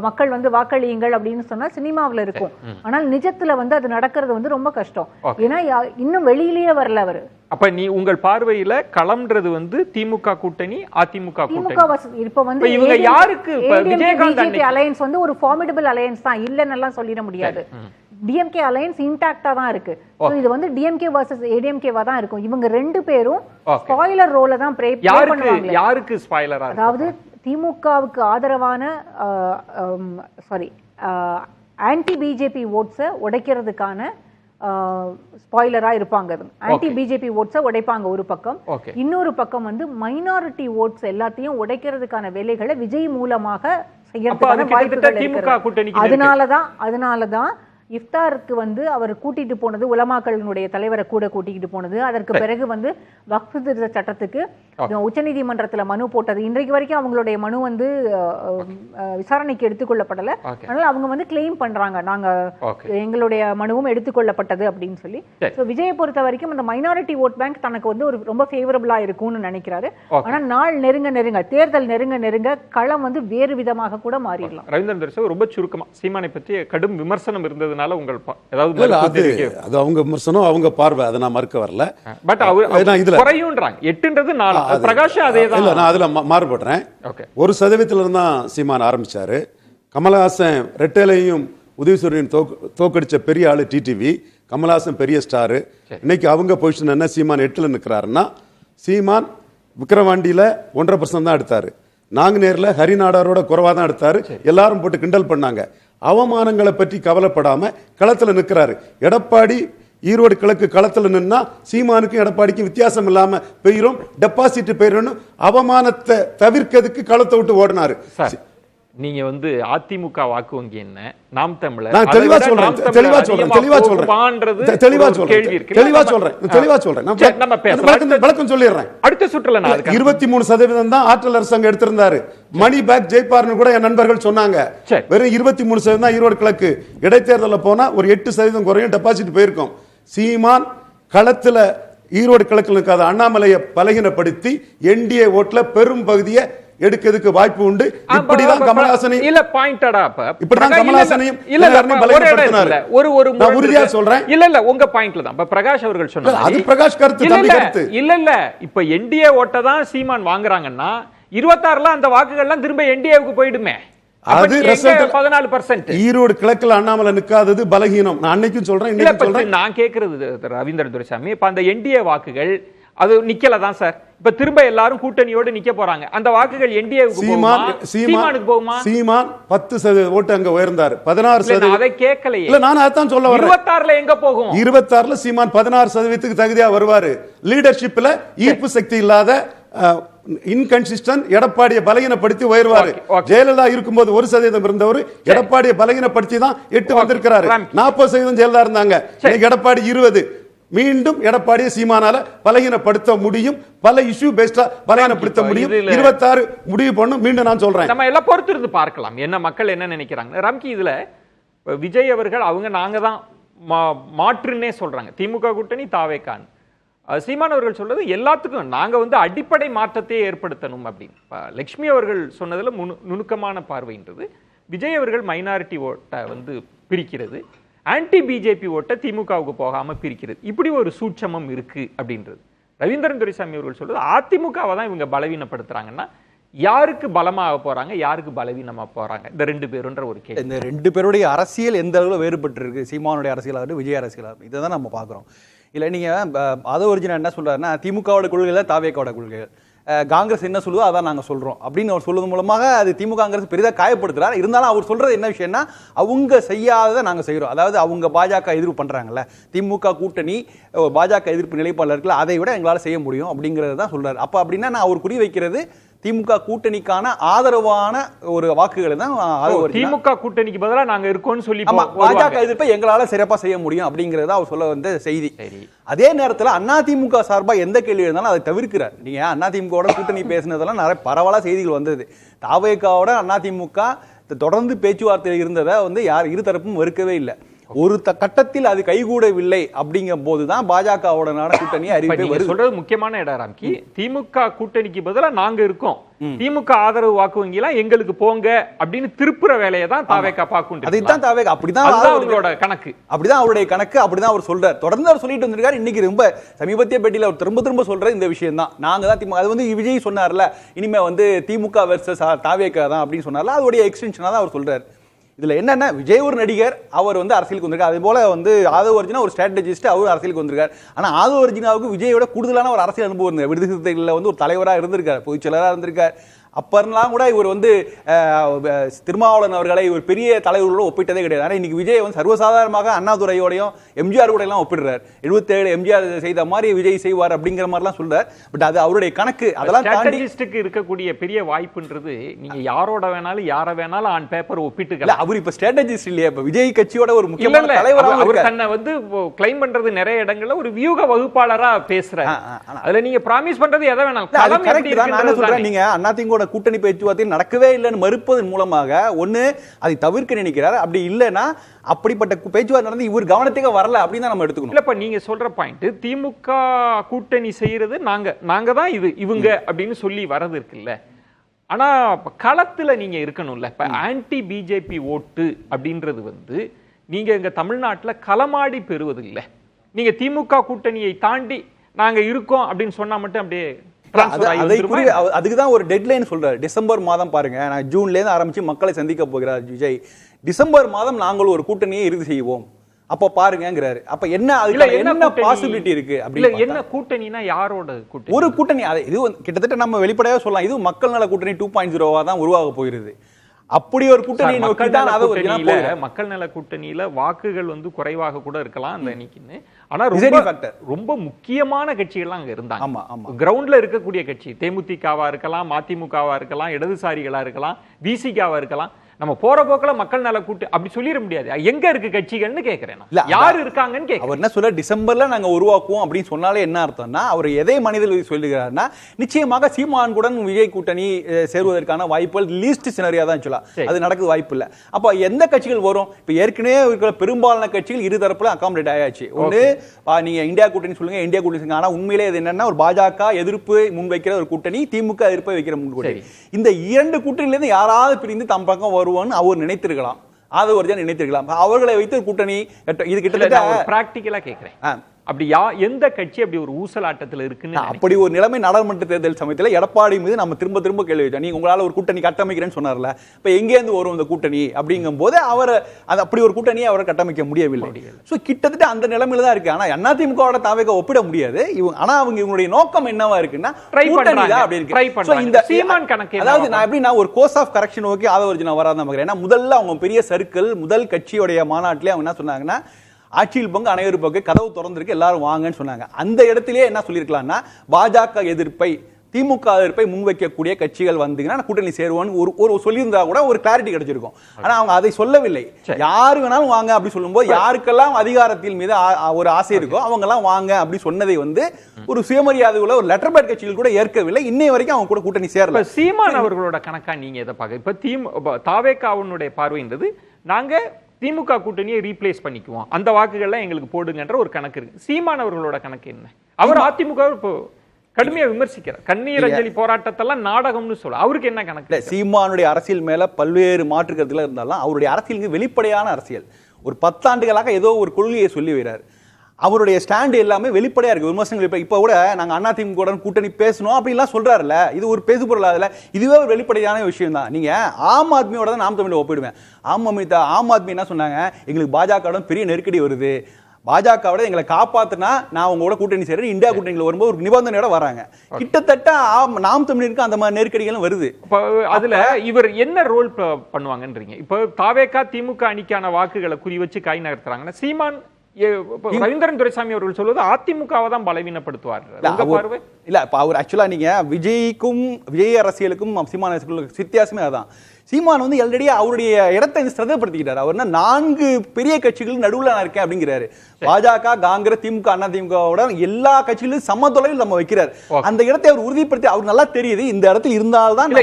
மக்கள் வந்து வாக்களியுங்கள் அப்படின்னு சொன்னா சினிமாவில் இருக்கும். ஆனால் நிஜத்துல வந்து அது நடக்கிறது வந்து ரொம்ப கஷ்டம். ஏன்னா இன்னும் வெளியிலேயே வரல அவரு. அப்ப உங்கள் பார்வையில களம்ன்றது வந்து திமுக கூட்டணி, அதிமுக கூட்டணி. இப்ப வந்து இவங்க யாருக்கு பிஜேபி அலையன்ஸ் வந்து ஒரு ஃபார்மிடபிள் அலையன்ஸ் தான், இல்லன்னு எல்லாம் சொல்லிட முடியாது. டிஎம்கே அலையன்ஸ் இன்டாக்டா தான் இருக்கு. இது வந்து டிஎம்கே வர்சஸ் ஏடிஎம்கேவா தான் இருக்கும். இவங்க ரெண்டு பேரும் ஸ்பாயிலர் ரோல தான் ப்ளே பண்ணுவாங்க. யாருக்கு ஸ்பாயிலரா? அதாவது திமுகவுக்கு ஆதரவான ஆன்டி பிஜேபி ஓட்ஸை உடைக்கிறதுக்கான ஸ்பாயிலரா இருப்பாங்க. ஆன்டி பிஜேபி ஓட்ஸை உடைப்பாங்க ஒரு பக்கம். இன்னொரு பக்கம் வந்து மைனாரிட்டி ஓட்ஸ் எல்லாத்தையும் உடைக்கிறதுக்கான வேலைகளை விஜய் மூலமாக செய்யறதுக்கான வாய்ப்புகள் இருக்கு. அதனாலதான் இஃப்தாருக்கு வந்து அவர் கூட்டிட்டு போனது, உலமாக்களினுடைய தலைவரை கூட கூட்டிட்டு போனது. அதற்கு பிறகு வந்து வக்ஃப் திருத்த சட்டத்துக்கு உச்சநீதிமன்றத்துல மனு போட்டது. இன்றைக்கு வரைக்கும் அவங்களுடைய மனு வந்து விசாரணைக்கு எடுத்துக்கொள்ளப்படல. அதனால அவங்க வந்து கிளைம் பண்றாங்க, நாங்க எங்களுடைய மனுவும் எடுத்துக்கொள்ளப்பட்டது அப்படின்னு சொல்லி. விஜயை பொறுத்த வரைக்கும் அந்த மைனாரிட்டி ஓட் பேங்க் தனக்கு வந்து ஒரு ரொம்ப ஃபேவரபிளா இருக்கும்னு நினைக்கிறாரு. ஆனா நாள் நெருங்க தேர்தல் நெருங்க களம் வந்து வேறு விதமாக கூட மாறிடலாம். ரவீந்திரன் ரொம்ப சுருக்கமா சீமானை பற்றி கடும் விமர்சனம் இருந்தது. அவங்க விமர்சனம், அவங்க பார்வை, அதை நான் மறுக்க வரல. பட் இதுல குறையும்ன்றாங்க. 8ன்றது 4. பிரகாஷ் அதே தான். நான் அதுல மாறுபடுறேன். 1% தான் சீமான் ஆரம்பிச்சாரு. கமலஹாசன் ரெட்டேலையும் உதயசூரியன் தோக்கடிச்ச பெரிய ஆளு டிடிவி. கமலஹாசன் பெரிய ஸ்டாரு. இன்னைக்கு அவங்க பொசிஷன் என்ன? சீமான் 8ல நிற்கிறாருன்னா, சீமான் விக்கிரவாண்டியில 1.5% தான் எடுத்தாரு. நாங்குநேர்ல ஹரிநாடாரோட குறைவா தான் எடுத்தாரு. எல்லாரும் போட்டு கிண்டல் பண்ணாங்க. அவமானங்களை பற்றி கவலைப்படாம களத்துல நிற்கிறாரு. எடப்பாடி ஈரோடு கிழக்கு களத்துல நின்னா சீமானுக்கும் எடப்பாடிக்கும் வித்தியாசம் இல்லாம பெயரும் டெபாசிட் பெயரும் அவமானத்தை தவிர்க்கிறதுக்கு களத்தை விட்டு ஓடினாரு. நீங்க வந்து அதிமுக வாக்கு வங்கி என்ன, நாம் தமிழர், நான் தெளிவா சொல்றேன். விளக்கம் சொல்லிடுறேன். அடுத்த சுற்றுல 23% தான் ஆற்றல் அரசாங்கம் எடுத்திருந்தாரு. மணி பேக் ஜெயிப்பார்னு கூட என் நண்பர்கள் சொன்னாங்க. வெறும் 23% தான் ஈரோடு கிழக்கு. இடைத்தேர்தலில் போனா ஒரு 8% குறையும், டெபாசிட் போயிருக்கும். சீமான் களத்துல ஈரோடு கிழக்கில் இருக்காத அண்ணாமலையை பலகீனப்படுத்தி என்டிஏ ஓட்டுல பெரும் பகுதியை எடுக்கிறதுக்கு வாய்ப்பு உண்டு. இப்படிதான் கமலஹாசனை இல்ல பாயிண்டடா அப்ப இப்படிதான் கமலஹாசனையும் ஒரு உறுதியா சொல்றேன். இல்ல உங்க பாயிண்ட்ல தான் இப்ப பிரகாஷ் அவர்கள் சொன்னாங்க. அது பிரகாஷ் கருத்து, தம்பி கருத்து. இல்ல இப்ப என்டிஏ ஓட்ட தான் சீமான் வாங்குறாங்கன்னா 26ல அந்த வாக்குகள்லாம் திரும்ப என்டிஏவுக்கு போயிடுமே. அது 14%. ஈரோடு கிழக்குல அண்ணாமலை நிக்காதது பலகீனம். நான் அன்னைக்கும் சொல்றேன், இன்னைக்கு சொல்றேன். நான் கேக்குறது ரவீந்திரன் துரைசாமி, இப்ப அந்த என்டிஏ வாக்குகள் அது நிக்கல தான் சார். இப்ப திரும்ப எல்லாரும் கூட்டணியோடு நிக்க போறாங்க. அந்த வாக்குகள் என்டிஏவுக்கு போகுமா, சீமானுக்கு போகுமா? சீமான் 10% ஓட்டு அங்க உயர்ந்தார். 16% அதை கேட்கலையே. இல்ல நான் அதான் சொல்ல வரேன். 26ல எங்க போகும்? 26ல சீமான் 16% தகுதியா வருவாரு. லீடர்ஷிப்ல ஈர்ப்பு சக்தி இல்லாத இன்கன்சிஸ்டன்ட் எடப்பாடியை பலகீனப்படுத்தி உயர்வாரு. ஜெயலலிதா இருக்கும்போது 1% இருந்தவர் எடப்பாடியை பலகீனப்படுத்தி தான் 8 வந்திருக்கிறாரு. 40% ஜெயலலிதா இருந்தாங்க. எடப்பாடி 20. மீண்டும் எடப்பாடியை சீமானால பலகீனப்படுத்த முடியும். பல இஷ்யூ பேஸ்டா பலகீனப்படுத்த முடியும். 26 முடிவு பண்ணும். மீண்டும் நான் சொல்றேன், நம்ம எல்லாம் பொறுத்திருந்து பார்க்கலாம் என்ன மக்கள் என்ன நினைக்கிறாங்க. ரம்கி, இதுல விஜய் அவர்கள் அவங்க நாங்க தான் மாற்றுன்னே சொல்றாங்க. திமுக கூட்டணி தாவேகான். சீமான் அவர்கள் சொல்றது எல்லாத்துக்கும் நாங்க வந்து அடிப்படை மாற்றத்தை ஏற்படுத்தணும் அப்படின்னு. லட்சுமி அவர்கள் சொன்னதுல நுணுக்கமான பார்வைன்றது விஜய் அவர்கள் மைனாரிட்டி ஓட்டை வந்து பிரிக்கிறது, ஆன்டி பிஜேபி ஓட்டை திமுகவுக்கு போகாம பிரிக்கிறது. இப்படி ஒரு சூட்சமம் இருக்கு அப்படின்றது. ரவீந்திரன் துரைசாமி அவர்கள் சொல்றது அதிமுகவை தான் இவங்க பலவீனப்படுத்துறாங்கன்னா யாருக்கு பலமாக போறாங்க, யாருக்கு பலவீனமா போறாங்க இந்த 2 பேருன்ற ஒரு கேள்வி. இந்த 2 பேருடைய அரசியல் எந்த அளவுல வேறுபட்டு இருக்கு, சீமானுடைய அரசியலாகட்டும் விஜய் அரசியலாகட்டும், இதை தான் நம்ம பார்க்குறோம். இல்லை நீங்கள் ஆதவ் அர்ஜுனா என்ன சொல்றாருன்னா திமுகவோட கொள்கைகள் தாவேக்காவோட கொள்கைகள், காங்கிரஸ் என்ன சொல்லுதோ அதான் நாங்கள் சொல்றோம் அப்படின்னு அவர் சொல்வது மூலமாக அது திமுக காங்கிரஸ் பெரிதாக காயப்படுத்துறாரு. இருந்தாலும் அவர் சொல்றது என்ன விஷயம்னா அவங்க செய்யாததை நாங்கள் செய்கிறோம். அதாவது அவங்க பாஜக எதிர்ப்பு பண்றாங்கல்ல, திமுக கூட்டணி பாஜக எதிர்ப்பு நிலைப்பாடு இருக்குல்ல, அதை விட எங்களால் செய்ய முடியும் அப்படிங்கிறது தான் சொல்றாரு. அப்போ அப்படின்னா நான் அவர் குறி வைக்கிறது திமுக கூட்டணிக்கான ஆதரவான ஒரு வாக்குகளை தான். திமுக கூட்டணிக்கு பதிலா நாங்க இருக்கோம்னு சொல்லி பாஜக எதிர்ப்பை எங்களால சிறப்பா செய்ய முடியும் அப்படிங்கறத அவர் சொல்ல வந்த செய்தி. அதே நேரத்தில் அதிமுக சார்பா எந்த கேள்வி இருந்தாலும் அதை தவிர்க்கிறார். நீங்க அதிமுக கூட்டணி பேசினதெல்லாம் நிறைய பரவலா செய்திகள் வந்தது. தாவேகாவோட அதிமுக தொடர்ந்து பேச்சுவார்த்தையில் இருந்ததை வந்து யார் இரு தரப்பும் வெறுக்கவே இல்லை. ஒரு கட்டத்தில் அது கைகூடவில்லை அப்படிங்கும் போதுதான் பாஜகவோட கூட்டணி அறிவிப்பை சொல்றது முக்கியமான இடம் ராம்கி. திமுக கூட்டணிக்கு பதிலா நாங்க இருக்கோம், திமுக ஆதரவு வாக்கு வங்கிலாம் எங்களுக்கு போங்க அப்படின்னு திருப்புற வேலையை தான் தாவேகா பாக்கும். அதுதான் தாவேகா, அப்படிதான் அவங்களோட கணக்கு, அப்படிதான் அவருடைய கணக்கு, அப்படிதான் அவர் சொல்றாரு. தொடர்ந்து அவர் சொல்லிட்டு வந்திருக்காரு. இன்னைக்கு ரொம்ப சமீபத்திய பேட்டியில அவர் திரும்ப சொல்ற இந்த விஷயம் தான். நாங்க தான் திமுக, அது வந்து விஜய் சொன்னார்ல, இனிமே வந்து திமுக வெர்சஸ் தாவேகா தான் அப்படின்னு சொன்னார்ல, அதோடைய எக்ஸ்டென்ஷனா தான் அவர் சொல்றாரு. இதுல என்னன்னா விஜய் ஒரு நடிகர், அவர் வந்து அரசியலுக்கு வந்திருக்காரு. அதே போல வந்து ஆதவ் அர்ஜுனா ஒரு ஸ்ட்ராட்டஜிஸ்ட், அவர் அரசியலுக்கு வந்திருக்காரு. ஆனா ஆதவ் அர்ஜுனாவுக்கு விஜயோட கூடுதலான ஒரு அரசியல் அனுபவம் இருந்தது. விடுதலை சிறுத்தைகளில் வந்து ஒரு தலைவராக இருந்திருக்காரு, பொதுச் செயலராக இருந்திருக்காரு. அப்பெல்லாம் கூட இவர் வந்து திருமாவளவன் அவர்களை ஒரு பெரிய தலைவர்களோட ஒப்பிட்டதே கிடையாது. ஆனால் இன்னைக்கு விஜய் வந்து சர்வசாதாரணமாக அண்ணாதுரையோடையும் எம்ஜிஆர் கூட எல்லாம் ஒப்பிடுறாரு. 77 எம்ஜிஆர் செய்த மாதிரி விஜய் செய்வார் அப்படிங்கிற மாதிரிலாம் சொல்றார். பட் அது அவருடைய கணக்கு. அதெல்லாம் ஸ்ட்ராட்டஜிஸ்டுக்கு இருக்கக்கூடிய பெரிய வாய்ப்புன்றது நீங்க யாரோட வேணாலும் யாரை வேணாலும் ஆன் பேப்பர் ஒப்பிட்டுக்கலாம். அவர் இப்ப ஸ்ட்ராட்டஜிஸ்ட் இல்லையா, இப்ப விஜய் கட்சியோட ஒரு முக்கியமான தலைவராக அவர் தன்னை வந்து கிளைம் பண்றது நிறைய இடங்கள்ல ஒரு வியூக வகுப்பாளரா பேசுறாரு. அதுல நீங்க ப்ராமிஸ் பண்றது எதை வேணாலும் நீங்க அதிமுக கூட்டணி பேச்சுவார்த்தை நடக்கவே இல்லைன்னு மறுப்பதன் மூலமாக ஒண்ணு அதை தவிர்க்க நினைக்கிறார். அப்படி இல்லைன்னா அப்படிப்பட்ட பேச்சுவார்த்தை நடந்து இவர் கவனத்துக்கு வரல அப்படின்னு நம்ம எடுத்துக்கணும். இல்லப்ப நீங்க சொல்ற பாயிண்ட் திமுக கூட்டணி செய்யறது நாங்க தான் இது இவங்க அப்படின்னு சொல்லி வரது இருக்குல்ல. ஆனா களத்துல நீங்க இருக்கணும்ல. இப்ப ஆன்டி பிஜேபி ஓட்டு அப்படின்றது வந்து நீங்க இங்க தமிழ்நாட்டுல களமாடி பெறுவது இல்லை. நீங்க திமுக கூட்டணியை தாண்டி நாங்க இருக்கோம் அப்படின்னு சொன்னா மட்டும் அப்படியே அதுக்குதான் ஒரு டெட்லைன் சொல்றாரு. டிசம்பர் மாதம் பாருங்க, நான் ஜூன்ல இருந்து ஆரம்பிச்சு மக்களை சந்திக்க போகிறார் விஜய். டிசம்பர் மாதம் நாங்கள் ஒரு கூட்டணியை இறுதி செய்வோம், அப்ப பாருங்கிறாரு. அப்ப என்ன பாசிபிலிட்டி இருக்கு அப்படி? என்ன கூட்டணினா யாரோட கூட்டணி? ஒரு கூட்டணி இது கிட்டத்தட்ட நம்ம வெளிப்படையாக சொல்லலாம், இது மக்கள் நல கூட்டணி 2.0 தான் உருவாக போயிருது. அப்படி ஒரு கூட்டணி மக்கள் நல கூட்டணியில வாக்குகள் வந்து குறைவாக கூட இருக்கலாம் அந்த அன்னைக்குன்னு. ஆனா ரொம்ப முக்கியமான கட்சிகள்லாம் அங்க இருந்தாங்க. கிரவுண்ட்ல இருக்கக்கூடிய கட்சி தேமுதிகவா இருக்கலாம், மதிமுகவா இருக்கலாம், இடதுசாரிகளா இருக்கலாம், விசிகாவா இருக்கலாம். நம்ம போற போக்குல மக்கள் நல கூட்டு அப்படி சொல்லிட முடியாது. எங்க இருக்கு கட்சிகள்னு கேக்குறேன். இல்ல, யாரு இருக்காங்கன்னு கேக்குறேன். அவர் என்ன சொல்ல டிசம்பர்ல நாங்க உருவாக்குவோம் அப்படின்னு சொன்னாலே என்ன அர்த்தம்னா அவர் எதை மனிதர்கள் சொல்லுகிறாருன்னா நிச்சயமாக சீமானுடன் விஜய் கூட்டணி சேருவதற்கான வாய்ப்புகள் லீஸ்ட் சினரியா தான் சொல்லலாம். அது நடக்குது வாய்ப்பு இல்ல. அப்ப எந்த கட்சிகள் வரும்? இப்ப ஏற்கனவே இருக்கிற பெரும்பாலான கட்சிகள் இரு தரப்புல அகாமடேட் ஆயாச்சு. ஒண்ணு நீங்க இந்தியா கூட்டணி சொல்லுங்க, இந்தியா கூட்டணி சொல்லுங்க. ஆனா உண்மையிலே அது என்னன்னா ஒரு பாஜக எதிர்ப்பு முன்வைக்கிற ஒரு கூட்டணி, திமுக எதிர்ப்பை வைக்கிற கூட்டணி. இந்த இரண்டு கூட்டணியில இருந்து யாராவது பிரிந்து தம் பக்கம் வருவான்னு அவர் நினைத்திருக்கலாம், ஆதவர்ஜன் நினைத்திருக்கலாம். அவர்களை வைத்து கூட்டணி இது கிட்டத்தட்ட பிராக்டிகலா கேக்குறேன். அப்படி எந்த கட்சி அப்படி ஒரு ஊசலாட்டத்தில் இருக்குன்னு அப்படி ஒரு நிலைமை நாடாளுமன்ற தேர்தல் சமயத்தில் எடப்பாடி மீது நம்ம திரும்ப திரும்ப கேள்வி வச்சோம். நீங்க உங்களால ஒரு கூட்டணி கட்டமைக்கிறேன்னு சொன்னார்ல, இப்ப எங்கேருந்து வரும் இந்த கூட்டணி அப்படிங்கும் போது அவர் அப்படி ஒரு கூட்டணியை அவரை கட்டமைக்க முடியவில்லை. சோ கிட்டத்தட்ட அந்த நிலைமையில தான் இருக்கு. ஆனா அதிமுகவோட தாவேக ஒப்பிட முடியாது. ஆனா அவங்க இவங்களுடைய நோக்கம் என்னவா இருக்குன்னா இந்த சீமான் கணக்கு. அதாவது நான் எப்படின்னா ஒரு கோர்ஸ் ஆஃப் கரெக்ஷன் ஓகே ஆதவர்ஜுனா வராத. ஏன்னா முதல்ல அவங்க பெரிய சர்க்கிள் முதல் கட்சியோடைய மாநாட்டிலே அவங்க என்ன சொன்னாங்கன்னா ஆட்சியில் பங்கு அனைவரும் பங்கு கதவு திறந்திருக்கு எல்லாரும் வாங்கன்னு சொன்னாங்க. அந்த இடத்திலேயே என்ன சொல்லியிருக்கலாம்னா பாஜக எதிர்ப்பை திமுக எதிர்ப்பை முன்வைக்கக்கூடிய கட்சிகள் வந்தீங்கன்னா கூட்டணி சேருவான்னு ஒரு சொல்லியிருந்தா கூட ஒரு கிளாரிட்டி கிடைச்சிருக்கும். ஆனா அவங்க அதை சொல்லவில்லை. யாரு வேணாலும் வாங்க அப்படி சொல்லும்போது யாருக்கெல்லாம் அதிகாரத்தின் மீது ஒரு ஆசை இருக்கோ அவங்க எல்லாம் வாங்க அப்படி சொன்னதை ஒரு சுயமரியாதை உள்ள ஒரு லெட்டர் பேட் கட்சிகள் கூட ஏற்கவில்லை. இன்னை வரைக்கும் அவங்க கூட கூட்டணி சேரல. சீமான் அவர்களோட கணக்கா நீங்க எதை பார்க்க? இப்ப தாவேகாவுடைய பார்வைன்றது நாங்க திமுக கூட்டணியை ரீப்ளேஸ் பண்ணிக்குவோம், அந்த வாக்குகள்லாம் எங்களுக்கு போடுங்கன்ற ஒரு கணக்கு இருக்கு. சீமான் அவர்களோட கணக்கு என்ன? அவர் அதிமுக இப்போ கடுமையா விமர்சிக்கிறார். கண்ணீர் அஞ்சலி போராட்டத்தெல்லாம் நாடகம்னு சொல்ல அவருக்கு என்ன கணக்கு? சீமானுடைய அரசியல் மேல பல்வேறு மாற்று கருத்துல இருந்தாலும் அவருடைய அரசியல் வெளிப்படையான அரசியல். ஒரு 10 ஆண்டுகளாக ஏதோ ஒரு கொள்கையை சொல்லி வைறாரு. அவருடைய ஸ்டாண்ட் எல்லாமே வெளிப்படையா இருக்கு. விமர்சனங்கள் இப்ப கூட நாங்க அதிமுக கூட்டணி பேசணும் அப்படின்லாம் சொல்றாருல்ல, இது ஒரு பேசுபொருள். அதுல இதுவே ஒரு வெளிப்படையான விஷயம் தான். நீங்க ஆம் ஆத்மியோட தான் நாம் தமிழ் ஒப்பிடுவேன். ஆம் ஆத்மி என்ன சொன்னாங்க, எங்களுக்கு பாஜக பெரிய நெருக்கடி வருது, பாஜகவோட எங்களை காப்பாத்தினா நான் உங்களோட கூட்டணி சேர்றேன், இந்தியா கூட்டணியில் வரும்போது ஒரு நிபந்தனையோட வராங்க. கிட்டத்தட்ட நாம் தமிழருக்கு அந்த மாதிரி நெருக்கடிகளும் வருது. அதுல இவர் என்ன ரோல் பண்ணுவாங்கன்றீங்க? இப்ப தாவேகா திமுக அணிக்கான வாக்குகளை குறி வச்சு கை நகர்த்துறாங்கன்னா சீமான் ரவீந்திரன் துரைசாமி அவர்கள் சொல்வது அதிமுகவை தான் பலவீனப்படுத்துவார். இல்ல இப்ப அவர் ஆக்சுவலா நீங்க விஜய் அரசியலுக்கும் சீமான் அரசியலுக்கும் வித்தியாசமே அதான். சீமான் ஆல்ரெடி அவருடைய இடத்தை ஸ்திரப்படுத்திக்கிட்டார். அவர் 4 பெரிய கட்சிகளுக்கு நடுவில் நான் இருக்கேன் அப்படிங்கிறாரு. பாஜக, காங்கிரஸ், திமுக, அதிமுக எல்லா கட்சிகளும் சம தொலைவில் நம்ம வைக்கிறார். அந்த இடத்தை அவர் உறுதிப்படுத்தி அவர் நல்லா தெரியுது இந்த இடத்துல இருந்தால்தான்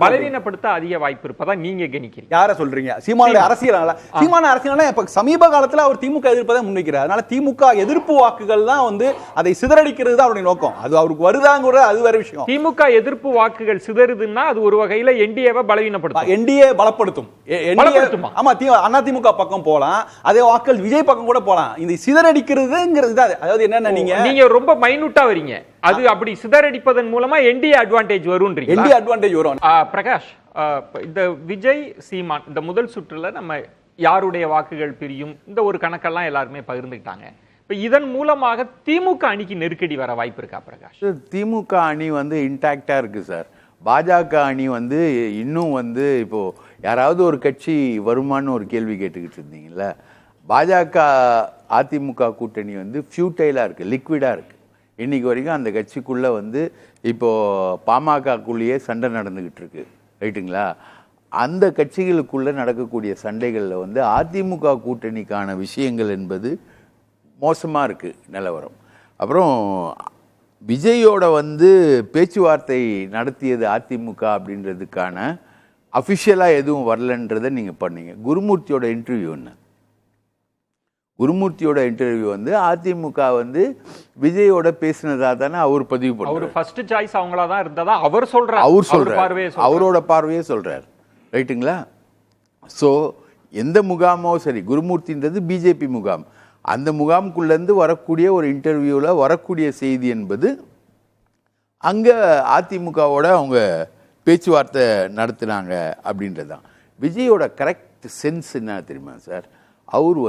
பலவீனப்படுத்த அதிக வாய்ப்பு இருப்பதா நீங்க கணிக்கிறீங்க. யார சொல்றீங்க? சீமானுடைய அரசியல். சீமான அரசியல் இப்ப சமீப காலத்துல அவர் திமுக எதிர்ப்பதை முன்வைக்கிறார். அதனால திமுக எதிர்ப்பு வாக்குகள் தான் அதை சிதறடிக்கிறது தான் அவருடைய நோக்கம். அது அவருக்கு வருதாங்க அது வேற விஷயம். திமுக எதிர்ப்பு வாக்குகள் சிதறுதுன்னா அது ஒரு வகையில என்டிஏவை பலவீனப்படுத்தும். என்டிஏ பலப்படுத்தும். ஆமா, அதிமுக பக்கம் போலாம், அதே வாக்குகள் விஜய் பக்கம் கூட போலாம். இந்த சிதறடிக்கிறதுங்கிறது அதாவது என்னன்னா நீங்க ரொம்ப மைனூட்டா வரீங்க. அது அப்படி சிதறடிப்பதன் மூலமா என்டிஏ அட்வான்டேஜ் வரும்ன்றீங்க. என்டிஏ அட்வான்டேஜ் வரும். பிரகாஷ், இந்த விஜய் சீமான் இந்த முதல் சுற்றுல நம்ம யாருடைய வாக்குகள் பிரியும் இந்த ஒரு கணக்கெல்லாம் எல்லாருமே பகிர்ந்துக்கிட்டாங்க. இப்ப இதன் மூலமாக திமுக அணிக்கு நெருக்கடி வர வாய்ப்பு இருக்கா பிரகாஷ்? திமுக அணி இன்டாக்டா இருக்கு சார். பாஜக அணி இன்னும் இப்போ யாராவது ஒரு கட்சி வருமானு ஒரு கேள்வி கேட்டுக்கிட்டு இருந்தீங்கல்ல. பாஜக அதிமுக கூட்டணி ஃபியூட்டைலா இருக்கு, லிக்விடா இருக்கு. இன்னைக்கு வரைக்கும் அந்த கட்சிக்குள்ள இப்போ பாமகக்குள்ளேயே சண்டை நடந்துகிட்டு இருக்கு, ரைட்டுங்களா? அந்த கட்சிகளுக்குள்ள நடக்கக்கூடிய சண்டைகள்ல அதிமுக கூட்டணிக்கான விஷயங்கள் என்பது மோசமா இருக்கு நிலவரம். அப்புறம் விஜயோட பேச்சுவார்த்தை நடத்தியது அதிமுக அப்படின்றதுக்கான அஃபிஷியலா எதுவும் வரலன்றதை நீங்க பண்ணீங்க. குருமூர்த்தியோட இன்டர்வியூ என்ன? குருமூர்த்தியோட இன்டர்வியூ அதிமுக விஜயோட பேசினதா தானே அவர் பதிவு பண்ணாரு. அவர் ஃபர்ஸ்ட் சாய்ஸ் அவங்களா தான் இருந்ததா அவர் சொல்றாரு. அவரோட பார்வையே சொல்றாரு, ரைட்டுங்களா? ஸோ எந்த முகாமோ சரி, குருமூர்த்தின்றது பிஜேபி முகாம். அந்த முகாமுக்குள்ளேருந்து வரக்கூடிய ஒரு இன்டர்வியூவில் வரக்கூடிய செய்தி என்பது அங்கே அதிமுகவோட அவங்க பேச்சுவார்த்தை நடத்துனாங்க அப்படின்றது தான். விஜயோட கரெக்ட் சென்ஸ் என்ன தெரியுமா சார்? அவர்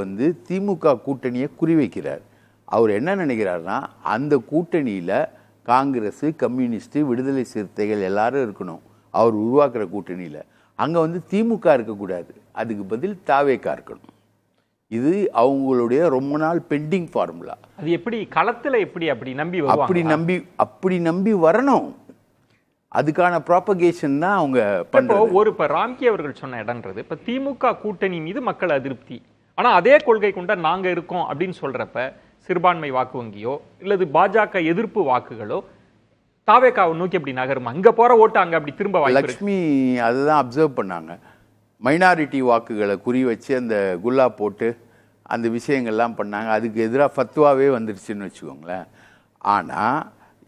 திமுக கூட்டணியை குறிவைக்கிறார். அவர் என்ன நினைக்கிறாருன்னா அந்த கூட்டணியில் காங்கிரஸ், கம்யூனிஸ்ட், விடுதலை சிறுத்தைகள் எல்லாரும் இருக்கணும். அவர் உருவாக்குற கூட்டணியில் அங்கே திமுக இருக்கக்கூடாது, அதுக்கு பதில் தாவேகா இருக்கணும். இது அவங்களுடைய ரொம்ப நாள் பெண்டிங் ஃபார்முலா. அது எப்படி களத்துல எப்படி அப்படி நம்பி அப்படி நம்பி வரணும். அதுக்கான ப்ராபகேஷன் தான் அவங்க இப்போ பண்றது. இப்ப ராம்கி அவர்கள் சொன்ன இடம்ன்றது இப்ப திமுக கூட்டணி மீது மக்கள் அதிருப்தி, ஆனா அதே கொள்கை கொண்ட நாங்க இருக்கோம் அப்படின்னு சொல்றப்ப சிறுபான்மை வாக்கு வங்கியோ இல்லது பாஜக எதிர்ப்பு வாக்குகளோ தாவேகாவை நோக்கி அப்படி நகருமா? அங்க போற ஓட்டு அங்க அப்படி திரும்ப வாய்ப்பு இருக்கு. லக்ஷ்மி அதுதான் அப்சர்வ் பண்ணாங்க. மைனாரிட்டி வாக்குகளை குறி வச்சு அந்த குல்லா போட்டு அந்த விஷயங்கள்லாம் பண்ணாங்க. அதுக்கு எதிராக ஃபத்வாவே வந்துருச்சுன்னு வச்சுக்கோங்களேன். ஆனால்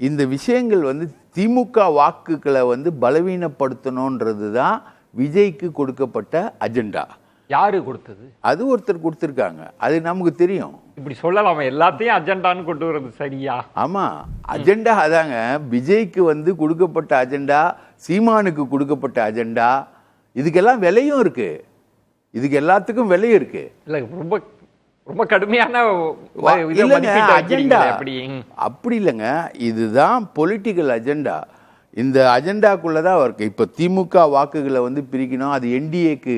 இந்த விஷயங்கள் வந்து திமுக வாக்குகளை வந்து பலவீனப்படுத்தணுன்றது தான் விஜய்க்கு கொடுக்கப்பட்ட அஜெண்டா. யாரு கொடுத்தது? அது ஒருத்தர் கொடுத்துருக்காங்க, அது நமக்கு தெரியும். இப்படி சொல்லலாமா? எல்லாத்தையும் அஜெண்டான்னு கொண்டு வர்றது சரியா? ஆமா, அஜெண்டா அதாங்க. விஜய்க்கு வந்து கொடுக்கப்பட்ட அஜெண்டா, சீமானுக்கு கொடுக்கப்பட்ட அஜெண்டா, இதுக்கெல்லாம் விலையும் இருக்கு, இதுக்கு எல்லாத்துக்கும் விலையும் இருக்கு. இல்ல ரொம்ப ரொம்ப கடுமையான அஜெண்டா அப்படி இல்லைங்க. இதுதான் பொலிட்டிக்கல் அஜெண்டா. இந்த அஜெண்டாக்குள்ளதான் இருக்கு. இப்ப திமுக வாக்குகளை வந்து பிரிக்கணும், அது என்டிஏக்கு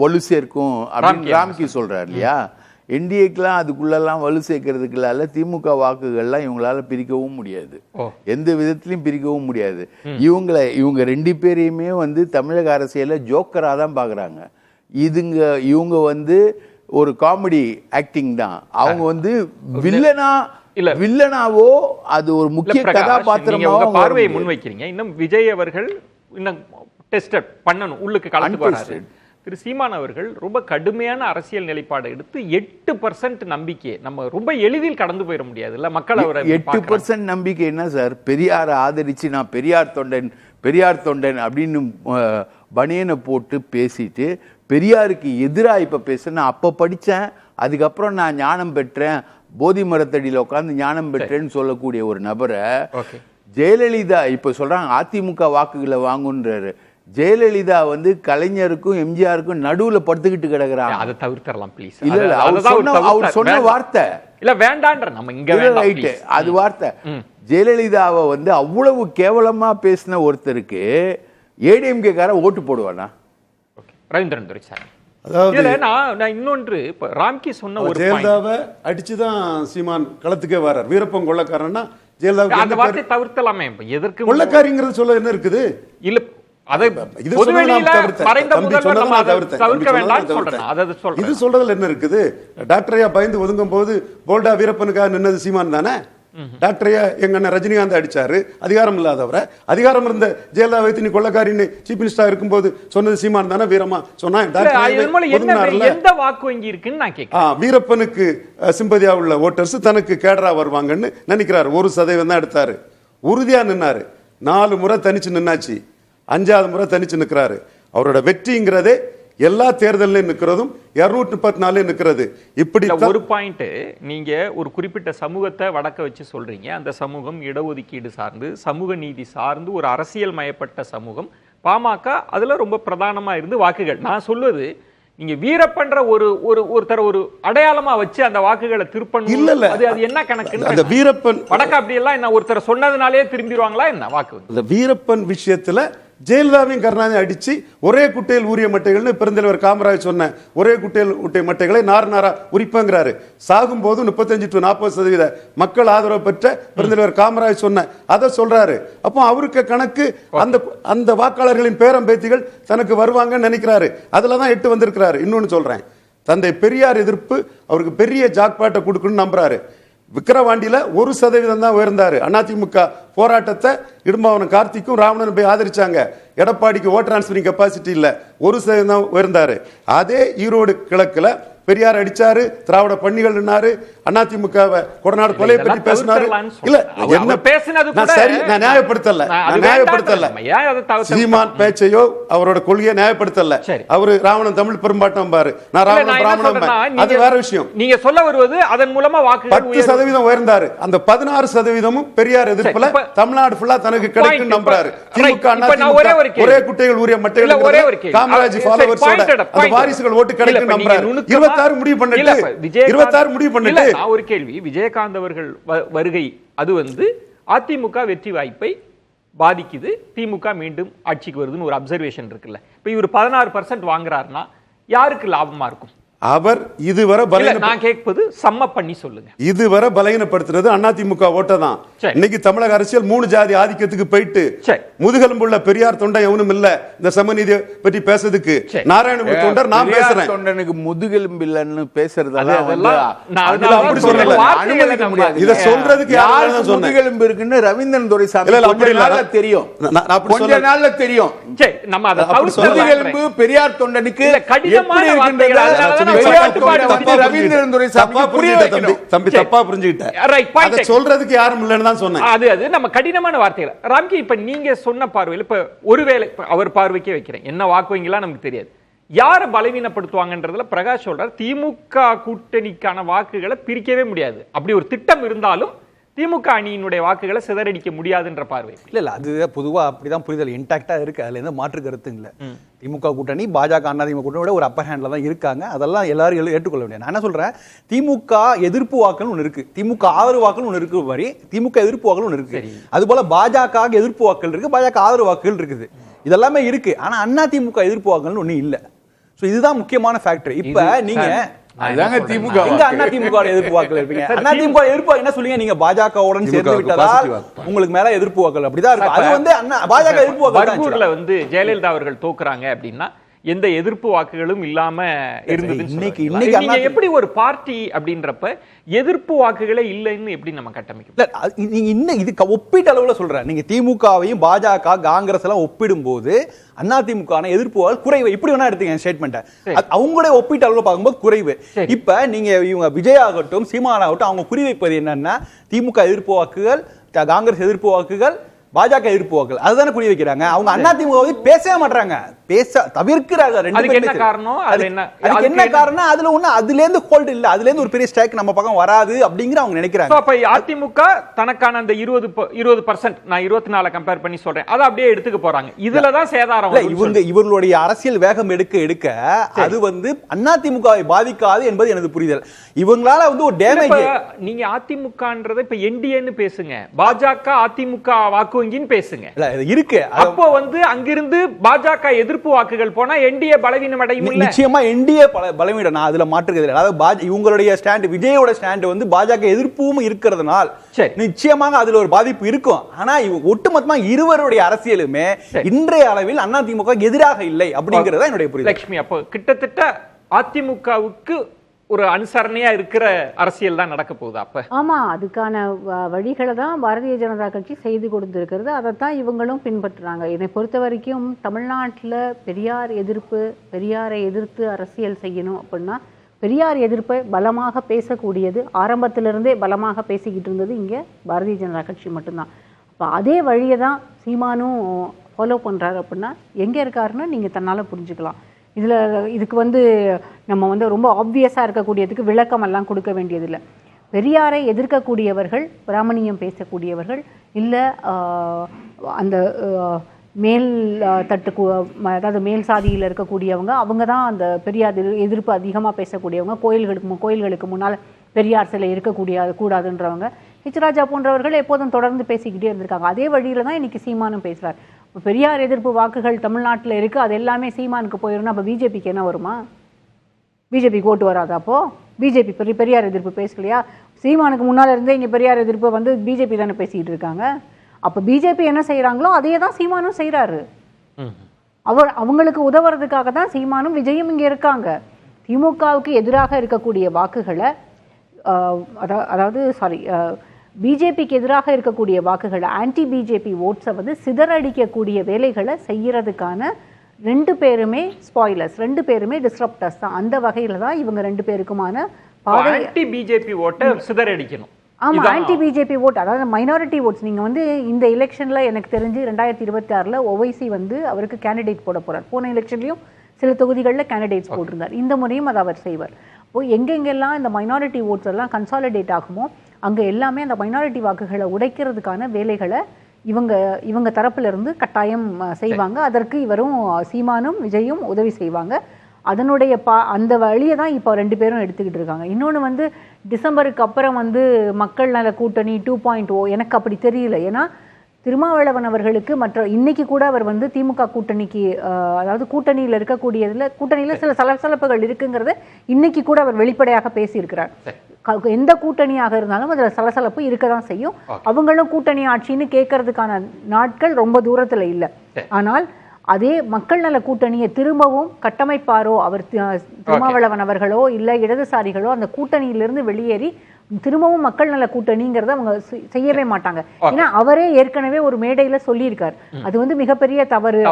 வலு சேர்க்கும் அப்படின்னு ராம்கி சொல்றாரு இல்லையா. என்டிஏக்கெல்லாம் அதுக்குள்ளெல்லாம் வலு சேர்க்கறதுக்குள்ளால திமுக வாக்குகள்லாம் இவங்களால பிரிக்கவும் முடியாது, எந்த விதத்திலையும் பிரிக்கவும் முடியாது. இவங்க 2 பேரையுமே வந்து தமிழக அரசியல ஜோக்கரா தான் பாக்குறாங்க. இவங்க வந்து ஒரு காமெடி ஆக்டிங் தான். அவங்க வந்து வில்லனாவோ அது ஒரு முக்கிய கதாபாத்திரமாக பார்வையை முன்வைக்கிறீங்க. இன்னும் விஜய் அவர்கள் இன்னும் டெஸ்டட் பண்ணணும், உள்ளுக்கு கலந்து வராரு. திரு சீமான் அவர்கள் ரொம்ப கடுமையான அரசியல் நிலைப்பாடு எடுத்து 8% நம்பிக்கை நம்ம ரொம்ப எளிதில் கடந்து போயிட முடியாது இல்ல மக்கள். அவரை 8% நம்பிக்கை என்ன சார்? பெரியாரை ஆதரிச்சு நான் பெரியார் தொண்டன் அப்படின்னு பனியனை போட்டு பேசிட்டு பெரியாருக்கு எதிராக இப்ப பேசுனா அப்ப படிச்சேன், அதுக்கப்புறம் நான் ஞானம் பெற்றேன், போதி மரத்தடியில் உட்கார்ந்து ஞானம் பெற்றேன்னு சொல்லக்கூடிய ஒரு நபரை ஜெயலலிதா இப்ப சொல்றாங்க அதிமுக வாக்குகளை வாங்குன்றாரு. ஜெயலலிதா வந்து கலைஞருக்கும் எம்ஜிஆருக்கும் நடுவுல படுத்துக்கிட்டு கிடக்குறாங்க. அதை தவிர்த்தரலாம் ப்ளீஸ். இல்ல அவர் சொன்ன வார்த்தை இல்ல வேண்டான்ற நம்ம இங்க ரைட், அது வார்த்தை. ஜெயலலிதாவை வந்து அவ்வளவு கேவலமா பேசின ஒருத்தருக்கு ஏடிஎம்கே கார ஓட்டு போடுவானா? ரவீந்திரன் துரை சார், அதாவது நான் இன்னொன்று ராம்கி சொன்ன ஒரு ஜெயலலிதாவை அடிச்சுதான் சீமான் களத்துக்கே வர்றார். வீரப்பன் கொள்ளக்காரன்னா ஜெயலலிதா அந்த வார்த்தை தவிர்த்தலாமே. எதற்கு கொள்ளக்காரிங்கிறது சொல்ல என்ன இருக்குது? இல்ல இது சொல்றதுல என்ன இருக்குது? டாக்டரையா பயந்து ஒதுங்கும் போது போல்டா வீரப்பனுக்காக நின்னது சீமான் தானே. டாக்டரையா எங்க அண்ணன் ரஜினிகாந்த் அடிச்சாரு, அதிகாரம் இல்லாதவரை. அதிகாரம் இருந்த ஜெயலலிதா வைத்து நீ கொள்ளக்காரின்னு சீஃப் மினிஸ்டர் இருக்கும்போது சொன்னது சீமான் தானே. வீரமா சொன்னா எந்த வாக்கு வங்கி இருக்குன்னு நான் கேட்கிறேன். வீரப்பனுக்கு சிம்பதியா உள்ள ஓட்டர்ஸ் தனக்கு கேடரா வருவாங்கன்னு நினைக்கிறாரு. 1% தான் எடுத்தாரு, உறுதியா நின்னாரு. 4 முறை தனிச்சு நின்னாச்சு, 5வது முறை தனிச்சு நிற்கிறாரு. அவரோட வெற்றிங்கிறதே எல்லா தேர்தலையும் நிற்கிறதும் 234 நிற்கிறது. இப்படி ஒரு பாயிண்ட், நீங்க ஒரு குறிப்பிட்ட சமூகத்தை வடக்க வச்சு சொல்றீங்க. அந்த சமூகம் இடஒதுக்கீடு சார்ந்து சமூக நீதி சார்ந்து ஒரு அரசியல் மயப்பட்ட சமூகம். பாமக அதுல ரொம்ப பிரதானமா இருந்து வாக்குகள். நான் சொல்வது நீங்க வீரப்பன்ற ஒருத்தர் ஒரு அடையாளமா வச்சு அந்த வாக்குகளை திருப்பணும். இல்ல அது என்ன கணக்கு? அந்த வீரப்பன் வடக்க அப்படி எல்லாம் என்ன ஒருத்தர் சொன்னதுனாலே திரும்பிடுவாங்களா என்ன வாக்கு? அந்த வீரப்பன் விஷயத்துல ஜெயலலிதாவையும் கருணாநிதி அடிச்சு ஒரே குட்டையில் ஊறிய மட்டைகள்னு பெருந்தலைவர் காமராஜ் சொன்ன ஒரே குட்டையில் ஊட்டிய மட்டைகளை நாரா உரிப்பங்கிறாரு. சாகும் போது 35 to 40% மக்கள் ஆதரவு பெற்ற பெருந்தலைவர் காமராஜ் சொன்ன அதை சொல்றாரு. அப்போ அவருக்கு கணக்கு அந்த வாக்காளர்களின் பேரம் பேத்திகள் தனக்கு வருவாங்கன்னு நினைக்கிறாரு. அதுலதான் 8 வந்திருக்கிறாரு. இன்னொன்னு சொல்றேன், தந்தை பெரியார் எதிர்ப்பு அவருக்கு பெரிய ஜாக்பாட்டை கொடுக்கணும்னு நம்புறாரு. விக்கிரவாண்டியில 1% தான் உயர்ந்தாரு. அதிமுக போராட்டத்தை இடும்பாவனம் கார்த்திக்கும் ராவணன் போய் ஆதரிச்சாங்க. எடப்பாடிக்கு ஓட் டிரான்ஸ்பரிங் கெப்பாசிட்டி இல்ல, 1% தான் உயர்ந்தாரு. அதே ஈரோடு கிழக்குல பெரியார் அடிச்சாரு, திராவிட பண்ணிகள் நின்னாரு, அதிமுகவை கொடநாடு கொலை பற்றி பேசினாரு. இல்ல என்ன பேசினது சரி, நான் நியாயப்படுத்தல. சீமான் பேச்சையோ அவரோட கொள்கையை நியாயப்படுத்தல. அவரு ராவணன் தமிழ் பெரும்பாட்டம் பாரு, நான் ராவணன் பிராமணன், அது வேற விஷயம். நீங்க சொல்ல வருவது அதன் மூலமா வாக்கு 10% உயர்ந்தாரு. அந்த 16% பெரியார் எதிர்ப்புல தமிழ்நாடு ஃபுல்லா தனக்கு கிடைக்கும் நம்புறாரு. திமுக ஒரே குட்டைகள் ஊறிய மட்டைகள் காமராஜ் ஃபாலோவர்ஸோட அந்த வாரிசுகள் ஓட்டு கிடைக்கும் நம்புறாரு. 26 முடிவு பண்ணிட்டு 26 முடிவு பண்ணிட்டு நான் ஒரு கேள்வி, விஜயகாந்த் அவர்கள் வருகை அது வந்து அதிமுக வெற்றி வாய்ப்பை பாதிக்குது, திமுக மீண்டும் ஆட்சிக்கு வருதுன்னு ஒரு அப்சர்வேஷன் இருக்குல்ல. இப்ப இவர் 16% வாங்குறாருன்னா யாருக்கு லாபமா இருக்கும்? அவர் இதுவரை நான் கேட்பது சம்ம பண்ணி சொல்லுங்க. இதுவரை பலகீனப்படுத்துறது அதிமுக ஓட்டை தான். சரி. இன்னைக்கு தமிழக அரசியல் 3 ஜாதி ஆதிக்கத்துக்கு போயிட்டு சரி. முதுகெலும்புள்ள பெரியார் தொண்டை எவனும் இல்ல இந்த சமநீதி பற்றி பேசுறதுக்கு. சரி. நாராயணகுரு தொண்டர் நான் பெரியார் பேசுறேன். தொண்டனுக்கு முதுகெலும்பு இல்லைன்னு பேசுறதெல்லாம் அதெல்லாம் நான் அதெல்லாம் அப்படி சொல்லல. அனுமதிக்க முடியாது. இத சொல்றதுக்கு யாருக்கு யாரும் சொன்னேன். முதுகெலும்பு இருக்குன்னு ரவீந்திரன் துரைசாமி இல்ல, இல்ல, கொஞ்ச அப்படி இல்ல. நாள்ல தெரியும். நான் அப்படி கொஞ்ச சொல்லல. நாள்ல தெரியும். சரி, நம்ம அதை அப்படி தவிர்த்து சொல்லல. முதுகெலும்பு பெரியார் தொண்டனுக்கு இல்ல, கடினமான எப்படி வார்த்தைகள். இருக்கின்றது? அதனால தான் பெரியார் கட்டுப்பாடு தொண்டனை வந்து ரவீந்திரன் துரைசாமி புரிய வைக்கணும். தம்பி சரி. தப்பா புரிஞ்சுக்கிட்ட. Right, point அத taken. சொல்றதுக்கு யாரும் இல்லன்னு தான் சொன்னேன். அது நம்ம கடினமான வார்த்தைகள். ராம்கி, இப்ப நீங்க சொன்ன பார்வையில் இப்ப ஒருவேளை இப்ப அவர் பார்வைக்கே வைக்கிறேன், என்ன வாக்கு வங்கிலாம் நமக்கு தெரியாது, யாரை பலவீனப்படுத்துவாங்கன்றதுல பிரகாஷ் சொல்றார் திமுக கூட்டணிக்கான வாக்குகளை பிரிக்கவே முடியாது. அப்படி ஒரு திட்டம் இருந்தாலும் திமுக அணியினுடைய வாக்குகளை சிதறடிக்க முடியாதுன்ற பார்வை. இல்ல அது பொதுவா அப்படிதான் புரிதல் இன்டாக்டா இருக்கு. அதுல எந்த மாற்று கருத்து இல்ல. திமுக கூட்டணி பாஜக அதிமுக கூட்டணியோட ஒரு அப்பர் ஹேண்ட்ல தான் இருக்காங்க. அதெல்லாம் எல்லாரும் ஏற்றுக்கொள்ள முடியாது. நான் என்ன சொல்றேன், திமுக எதிர்ப்பு வாக்குகள் ஒன்று இருக்கு, திமுக ஆதரவு வாக்குகள் ஒன்று இருக்கு, மாதிரி திமுக எதிர்ப்பு வாக்குகள் ஒன்று இருக்கு. அது போல பாஜக எதிர்ப்பு வாக்குகள் இருக்கு, பாஜக ஆதரவு வாக்குகள் இருக்குது. இதெல்லாமே இருக்கு. ஆனா அண்ணா திமுக எதிர்ப்பு வாக்குகள் ஒண்ணு இல்ல. சோ இதுதான் முக்கியமான ஃபேக்டர். இப்ப நீங்க அதுதாங்க திமுக எங்க அண்ணா திமுக எதிர்ப்பு வாக்குகள் இருப்பீங்க? அண்ணா திமுக எதிர்ப்பு என்ன சொல்லுங்க, நீங்க பாஜகவுடன் சேர்ந்து விட்டதால் உங்களுக்கு மேல எதிர்ப்பு வாக்குகள் அப்படிதான் இருக்கும். அது வந்து அண்ணா பாஜக எதிர்ப்பு வாக்குகள். பர்கூர்ல வந்து ஜெயலலிதா அவர்கள் தோக்குறாங்க அப்படின்னா எந்த எதிர்ப்பு வாக்குகளும் இல்லாம இருந்தது. இன்னைக்கு நீங்க எப்படி ஒரு பார்ட்டி அப்படின்றப்ப எதிர்ப்பு வாக்குகளே இல்லைன்னு எப்படி நம்ம கட்டமைக்கும்? நீங்க இன்னும் இதுக்கு ஒப்பீட்டு அளவுல சொல்றேன், நீங்க திமுகவையும் பாஜக காங்கிரஸ் எல்லாம் ஒப்பிடும் போது அண்ணா திமுக எதிர்ப்பு குறைவு. இப்படி வேணா எடுத்துங்க ஸ்டேட்மெண்ட். அவங்களுடைய ஒப்பீட்டு அளவுல பார்க்கும்போது குறைவு. இப்ப நீங்க இவங்க விஜய் ஆகட்டும் சீமான் ஆகட்டும் அவங்க குறிவைப்பது என்னன்னா திமுக எதிர்ப்பு வாக்குகள், காங்கிரஸ் எதிர்ப்பு வாக்குகள், பாஜக எதிர்ப்பு வாக்குகள் அதுதானே குறி வைக்கிறாங்க. அவங்க அண்ணா திமுக பேசவே மாட்டாங்க, பேச தவிர்க்கிறாங்க. அதுக்கு என்ன காரணம்? அதுக்கு என்ன காரணம்? அதுல ஒண்ணு அதுல இருந்து ஹோல்ட் இல்ல, அதுல இருந்து ஒரு பெரிய ஸ்ட்ரைக் நம்ம பக்கம் வராது அப்படிங்கிற அவங்க நினைக்கிறாங்க. அப்ப அதிமுக தனக்கான அந்த 20% நான் 24 கம்பேர் பண்ணி சொல்றேன், அதை அப்படியே எடுத்துக்க போறாங்க. இதுலதான் சேதாரம். இவர்களுடைய அரசியல் வேகம் எடுக்க எடுக்க அது வந்து அண்ணா திமுகவை பாதிக்காது என்பது எனது புரிதல். இவங்களால வந்து ஒரு டேமேஜ். நீங்க அதிமுகன்றதை இப்ப என்டிஏன்னு பேசுங்க, பாஜக அதிமுக வாக்கு வங்கின்னு பேசுங்க. இருக்கு. அப்போ வந்து அங்கிருந்து பாஜக எதிர்ப்பு வாக்குகள் போனா என்டிஏ பலவீனம் அடையும். நிச்சயமா என்டிஏ பலவீனம், நான் அதுல மாற்றுகிறது. அதாவது இவங்களுடைய ஸ்டாண்ட், விஜயோட ஸ்டாண்ட் வந்து பாஜக எதிர்ப்பும் இருக்கிறதுனால் நிச்சயமாக அதுல ஒரு பாதிப்பு இருக்கும். ஆனா ஒட்டுமொத்தமா இருவருடைய அரசியலுமே இன்றைய அளவில் அண்ணா திமுக எதிராக இல்லை அப்படிங்கறத என்னுடைய புரிதல். லட்சுமி, அப்போ கிட்டத்தட்ட அதிமுகவுக்கு ஒரு அனுசரணையா இருக்கிற அரசியல் தான் நடக்க போகுது. அப்ப ஆமா, அதுக்கான வழிகளை தான் பாரதிய ஜனதா கட்சி செய்து கொடுத்திருக்கிறது. அதைத்தான் இவங்களும் பின்பற்றுறாங்க. என்னை பொறுத்த வரைக்கும் தமிழ்நாட்டில் பெரியார் எதிர்ப்பு, பெரியாரை எதிர்த்து அரசியல் செய்யணும் அப்படின்னா பெரியார் எதிர்ப்பை பலமாக பேசக்கூடியது, ஆரம்பத்திலிருந்தே பலமாக பேசிக்கிட்டு இருந்தது இங்கே பாரதிய ஜனதா கட்சி மட்டும்தான். அப்போ அதே வழியை தான் சீமானும் ஃபாலோ பண்ணுறாரு. அப்படின்னா எங்கே இருக்காருன்னு நீங்கள் தன்னால் புரிஞ்சுக்கலாம். இதுக்கு வந்து நம்ம வந்து ரொம்ப ஆப்வியஸாக இருக்கக்கூடியதுக்கு விளக்கம் எல்லாம் கொடுக்க வேண்டியதில்லை. பெரியாரை எதிர்க்கக்கூடியவர்கள், பிராமணியம் பேசக்கூடியவர்கள், இல்லை அந்த மேல் தட்டு, அதாவது மேல் சாதியில் இருக்கக்கூடியவங்க, அவங்க தான் அந்த பெரியார் எதிர்ப்பு அதிகமாக பேசக்கூடியவங்க. கோயில்களுக்கு முன்னால் பெரியார் சிலை கூடாதுன்றவங்க. ஹெச் ராஜா போன்றவர்கள் எப்போதும் தொடர்ந்து பேசிக்கிட்டே இருந்திருக்காங்க. அதே வழியில் தான் இன்னைக்கு சீமானும் பேசுகிறார். பெரியார் எதிர்ப்பு வாக்குகள் தமிழ்நாட்டில் இருக்குது, அது எல்லாமே சீமானுக்கு போயிடும்னா அப்போ பிஜேபிக்கு என்ன வருமா? பிஜேபிக்கு ஓட்டு வராது. அப்போது பிஜேபி பெரியார் எதிர்ப்பு பேசலையா? சீமானுக்கு முன்னால் இருந்தே இங்கே பெரியார் எதிர்ப்பு வந்து பிஜேபி தானே பேசிக்கிட்டு இருக்காங்க. அப்போ பிஜேபி என்ன செய்கிறாங்களோ அதே தான் சீமானும் செய்கிறாரு. அவங்களுக்கு உதவுறதுக்காக தான் சீமானும் விஜயும் இங்கே இருக்காங்க. திமுகவுக்கு எதிராக இருக்கக்கூடிய வாக்குகளை பிஜேபிக்கு எதிராக இருக்கக்கூடிய வாக்குகளை, ஆன்டி பிஜேபி ஓட்ஸை வந்து சிதறடிக்கக்கூடிய வேலைகளை செய்யறதுக்கான 2 பேருமே ஸ்பாயிலர்ஸ், 2 பேருமே டிஸ்ரப்டர்ஸ் தான். அந்த வகையில் தான் இவங்க 2 பேருக்குமான ஆன்டி பிஜேபி ஓட்டை சிதறடிக்கணும். ஆமா, ஆன்டி பிஜேபி ஓட், அதாவது மைனாரிட்டி ஓட்ஸ். நீங்க வந்து இந்த எலெக்ஷன்ல எனக்கு தெரிஞ்சு 2026 ஓவைசி வந்து அவருக்கு கேண்டிடேட் போட போறார். போன எலெக்ஷன்லயும் சில தொகுதிகளில் கேண்டிடேட்ஸ் போட்டிருந்தார். இந்த முறையும் அதை அவர் செய்வார். இப்போ எங்கெங்கெல்லாம் இந்த மைனாரிட்டி ஓட்ஸ் எல்லாம் கன்சாலிடேட் ஆகுமோ அங்கே எல்லாமே அந்த மைனாரிட்டி வாக்குகளை உடைக்கிறதுக்கான வேலைகளை இவங்க தரப்புல இருந்து கட்டாயம் செய்வாங்க. அதற்கு இவரும் சீமானும் விஜயும் உதவி செய்வாங்க. அதனுடைய அந்த வழியை தான் இப்போ 2 பேரும் எடுத்துக்கிட்டு இருக்காங்க. இன்னொன்று வந்து டிசம்பருக்கு அப்புறம் வந்து மக்கள் நல கூட்டணி 2.0 எனக்கு அப்படி தெரியல. ஏன்னா திருமாவளவன் அவர்களுக்கு இன்னைக்கு கூட அவர் வந்து திமுக கூட்டணிக்கு அதாவது கூட்டணியில சில சலசலப்புகள் இருக்குங்கிறத இன்னைக்கு கூட அவர் வெளிப்படையாக பேசியிருக்கிறார். எந்த கூட்டணியாக இருந்தாலும் அதுல சலசலப்பு இருக்கதான் செய்யும். அவங்களும் கூட்டணி ஆட்சின்னு கேட்கறதுக்கான நாட்கள் ரொம்ப தூரத்துல இல்லை. ஆனால் அதே மக்கள் நல கூட்டணியை திரும்பவும் கட்டமைப்பாரோ அவர் திருமாவளவன் அவர்களோ இல்லை இடதுசாரிகளோ அந்த கூட்டணியிலிருந்து வெளியேறி திரும்பவும் மக்கள் நல கூட்டணிங்கிறத அவங்க செய்யவே மாட்டாங்க. ஏன்னா அவரே ஏற்கனவே ஒரு மேடையில சொல்லியிருக்காரு. அது வந்து மிகப்பெரிய தவறு.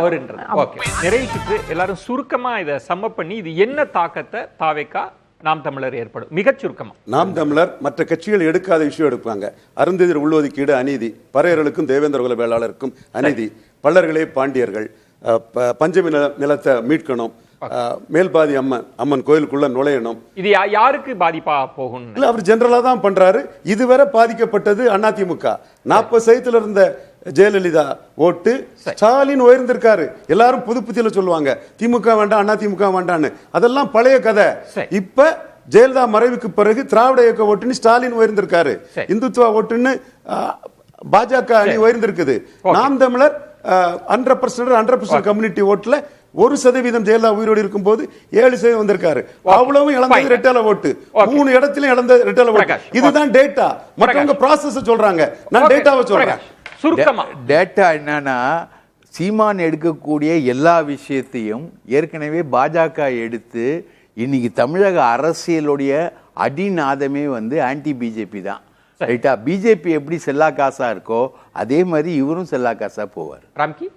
நிறைய சுற்று எல்லாரும் சுருக்கமா இதை சம்ம பண்ணி இது என்ன தாக்கத்தை தாவேக்கா நாம் தமிழர் ஏற்படும் மிகச் சுருக்கமா? நாம் தமிழர் மற்ற கட்சிகள் எடுக்காத விஷயம் எடுப்பாங்க. அருந்ததியர் உள்ஒதுக்கீடு அநீதி, பறையர்களுக்கும் தேவேந்திர குல வேளாளருக்கும் அநீதி, பல்லர்களே பாண்டியர்கள், பஞ்சமி நிலத்தை மீட்கணும், மேல்பாதி அம்மன் கோயிலுக்குள்ள நுழையணும். இது யாருக்கு பாதிப்பா போகும்? இல்ல, அவர் ஜெனரலா தான் பண்றாரு. இதுவரை பாதிக்கப்பட்டது அதிமுக. 40% இருந்த ஜெயலலிதா ஓட்டு ஸ்டாலின் உயர்ந்திருக்காரு. எல்லாரும் புது புத்தியில சொல்லுவாங்க திமுக வேண்டாம் அதிமுக வேண்டான்னு. அதெல்லாம் பழைய கதை. இப்ப ஜெயலலிதா மறைவுக்கு பிறகு திராவிட இயக்க ஓட்டுன்னு ஸ்டாலின் உயர்ந்திருக்காரு. இந்துத்துவா ஓட்டுன்னு பாஜக அணி உயர்ந்திருக்குது. நாம் தமிழர் 100% கம்யூனிட்டி ஓட்டுல 1% ஜெயலலிதா உயிரோடு இருக்கும் போது 7% வந்திருக்காரு. அவ்வளவு இழந்தது ரெட்டல ஓட்டு. 3 இடத்துல இழந்த ரெட்டல ஓட்டு. இதுதான் டேட்டா. மற்றவங்க ப்ராசஸ் சொல்றாங்க, நான் டேட்டாவை சொல்றேன். டேட்டா என்னன்னா, சீமான் எடுக்கக்கூடிய எல்லா விஷயத்தையும் ஏற்கனவே பாஜக எடுத்து இன்னைக்கு தமிழக அரசியலுடைய அடிநாதமே வந்து ஆன்டி பிஜேபி தான். ரைட்டா? பிஜேபி எப்படி செல்லா காசா இருக்கோ அதே மாதிரி இவரும் செல்லா காசா போவார். ராம்கி,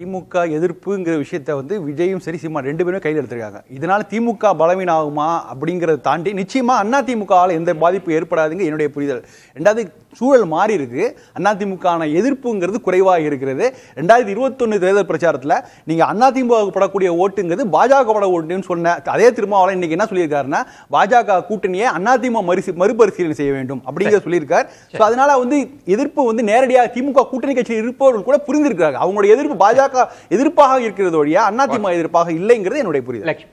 திமுக எதிர்ப்புங்கிற விஷயத்த வந்து விஜயும் சரி சீமான் 2 பேருமே கையில் எடுத்திருக்காங்க. இதனால திமுக பலவீனமாகுமா அப்படிங்கறத தாண்டி நிச்சயமா அதிமுகவால் எந்த பாதிப்பு ஏற்படாதுங்க என்னுடைய புரிதல். 2வது சூழல் மாறி இருக்கு. அதிமுக எதிர்ப்புங்கிறது குறைவாக இருக்கிறது. 2021 தேர்தல் பிரச்சாரத்தில் நீங்க அதிமுக படக்கூடிய ஓட்டுங்கிறது பாஜக பட ஓட்டுன்னு சொன்ன அதே திருமாவளவன் இன்னைக்கு என்ன சொல்லியிருக்காருன்னா, பாஜக கூட்டணியை அதிமுக மறுபரிசீலனை செய்ய வேண்டும் அப்படிங்கிற சொல்லியிருக்காரு. அதனால வந்து எதிர்ப்பு வந்து நேரடியாக திமுக கூட்டணி கட்சியில் இருப்பவர்கள் கூட புரிந்திருக்கிறாங்க. அவங்களுடைய எதிர்ப்பு பாஜக எதிர்ப்பாக இருக்கிறது ஒழிய அதிமுக எதிர்ப்பாக இல்லைங்கிறது என்னுடைய புரிதல்.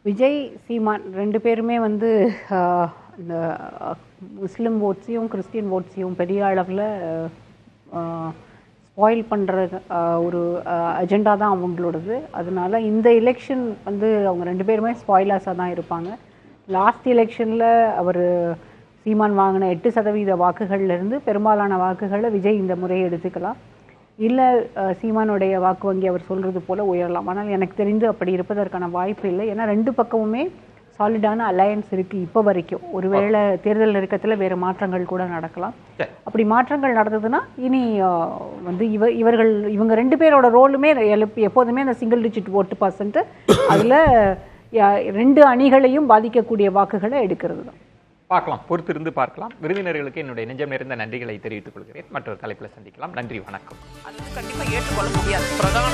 விஜய் சீமான் 2 பேருமே வந்து இந்த முஸ்லிம் ஓட்ஸையும் கிறிஸ்டியன் ஓட்ஸையும் பெரிய அளவில் ஸ்பாயில் பண்ணுற ஒரு அஜெண்டா தான் அவங்களோடது. அதனால இந்த எலெக்ஷன் வந்து அவங்க 2 பேருமே ஸ்பாயிலர்ஸாக தான் இருப்பாங்க. லாஸ்ட் எலெக்ஷனில் அவர் சீமான் வாங்கின 8% வாக்குகள்லேருந்து பெரும்பாலான வாக்குகளை விஜய் இந்த முறையை எடுத்துக்கலாம். இல்லை சீமானுடைய வாக்கு வங்கி அவர் சொல்கிறது போல் உயரலாம். ஆனால் எனக்கு தெரிந்து அப்படி இருப்பதற்கான வாய்ப்பு இல்லை. ஏன்னா 2 பக்கமுமே சாலிடான அலையன்ஸ் இருக்குது இப்போ வரைக்கும். ஒருவேளை தேர்தல் நெருக்கத்தில் வேறு மாற்றங்கள் கூட நடக்கலாம். அப்படி மாற்றங்கள் நடந்ததுன்னா இனி வந்து இவங்க 2 பேரோட ரோலுமே எப்போதுமே அந்த சிங்கிள் டிஜிட் ஓட்டு %, அதில் 2 அணிகளையும் பாதிக்கக்கூடிய வாக்குகளை எடுக்கிறது தான். பார்க்கலாம், பொறுத்திருந்து பார்க்கலாம். விருந்தினர்களுக்கு என்னுடைய நெஞ்சம் நிறைந்த நன்றிகளை தெரிவித்துக் கொள்கிறேன். மற்றொரு தலைப்பில் சந்திக்கலாம். நன்றி, வணக்கம். அது கண்டிப்பா ஏற்றுக்கொள்ள முடியாது. பிரதான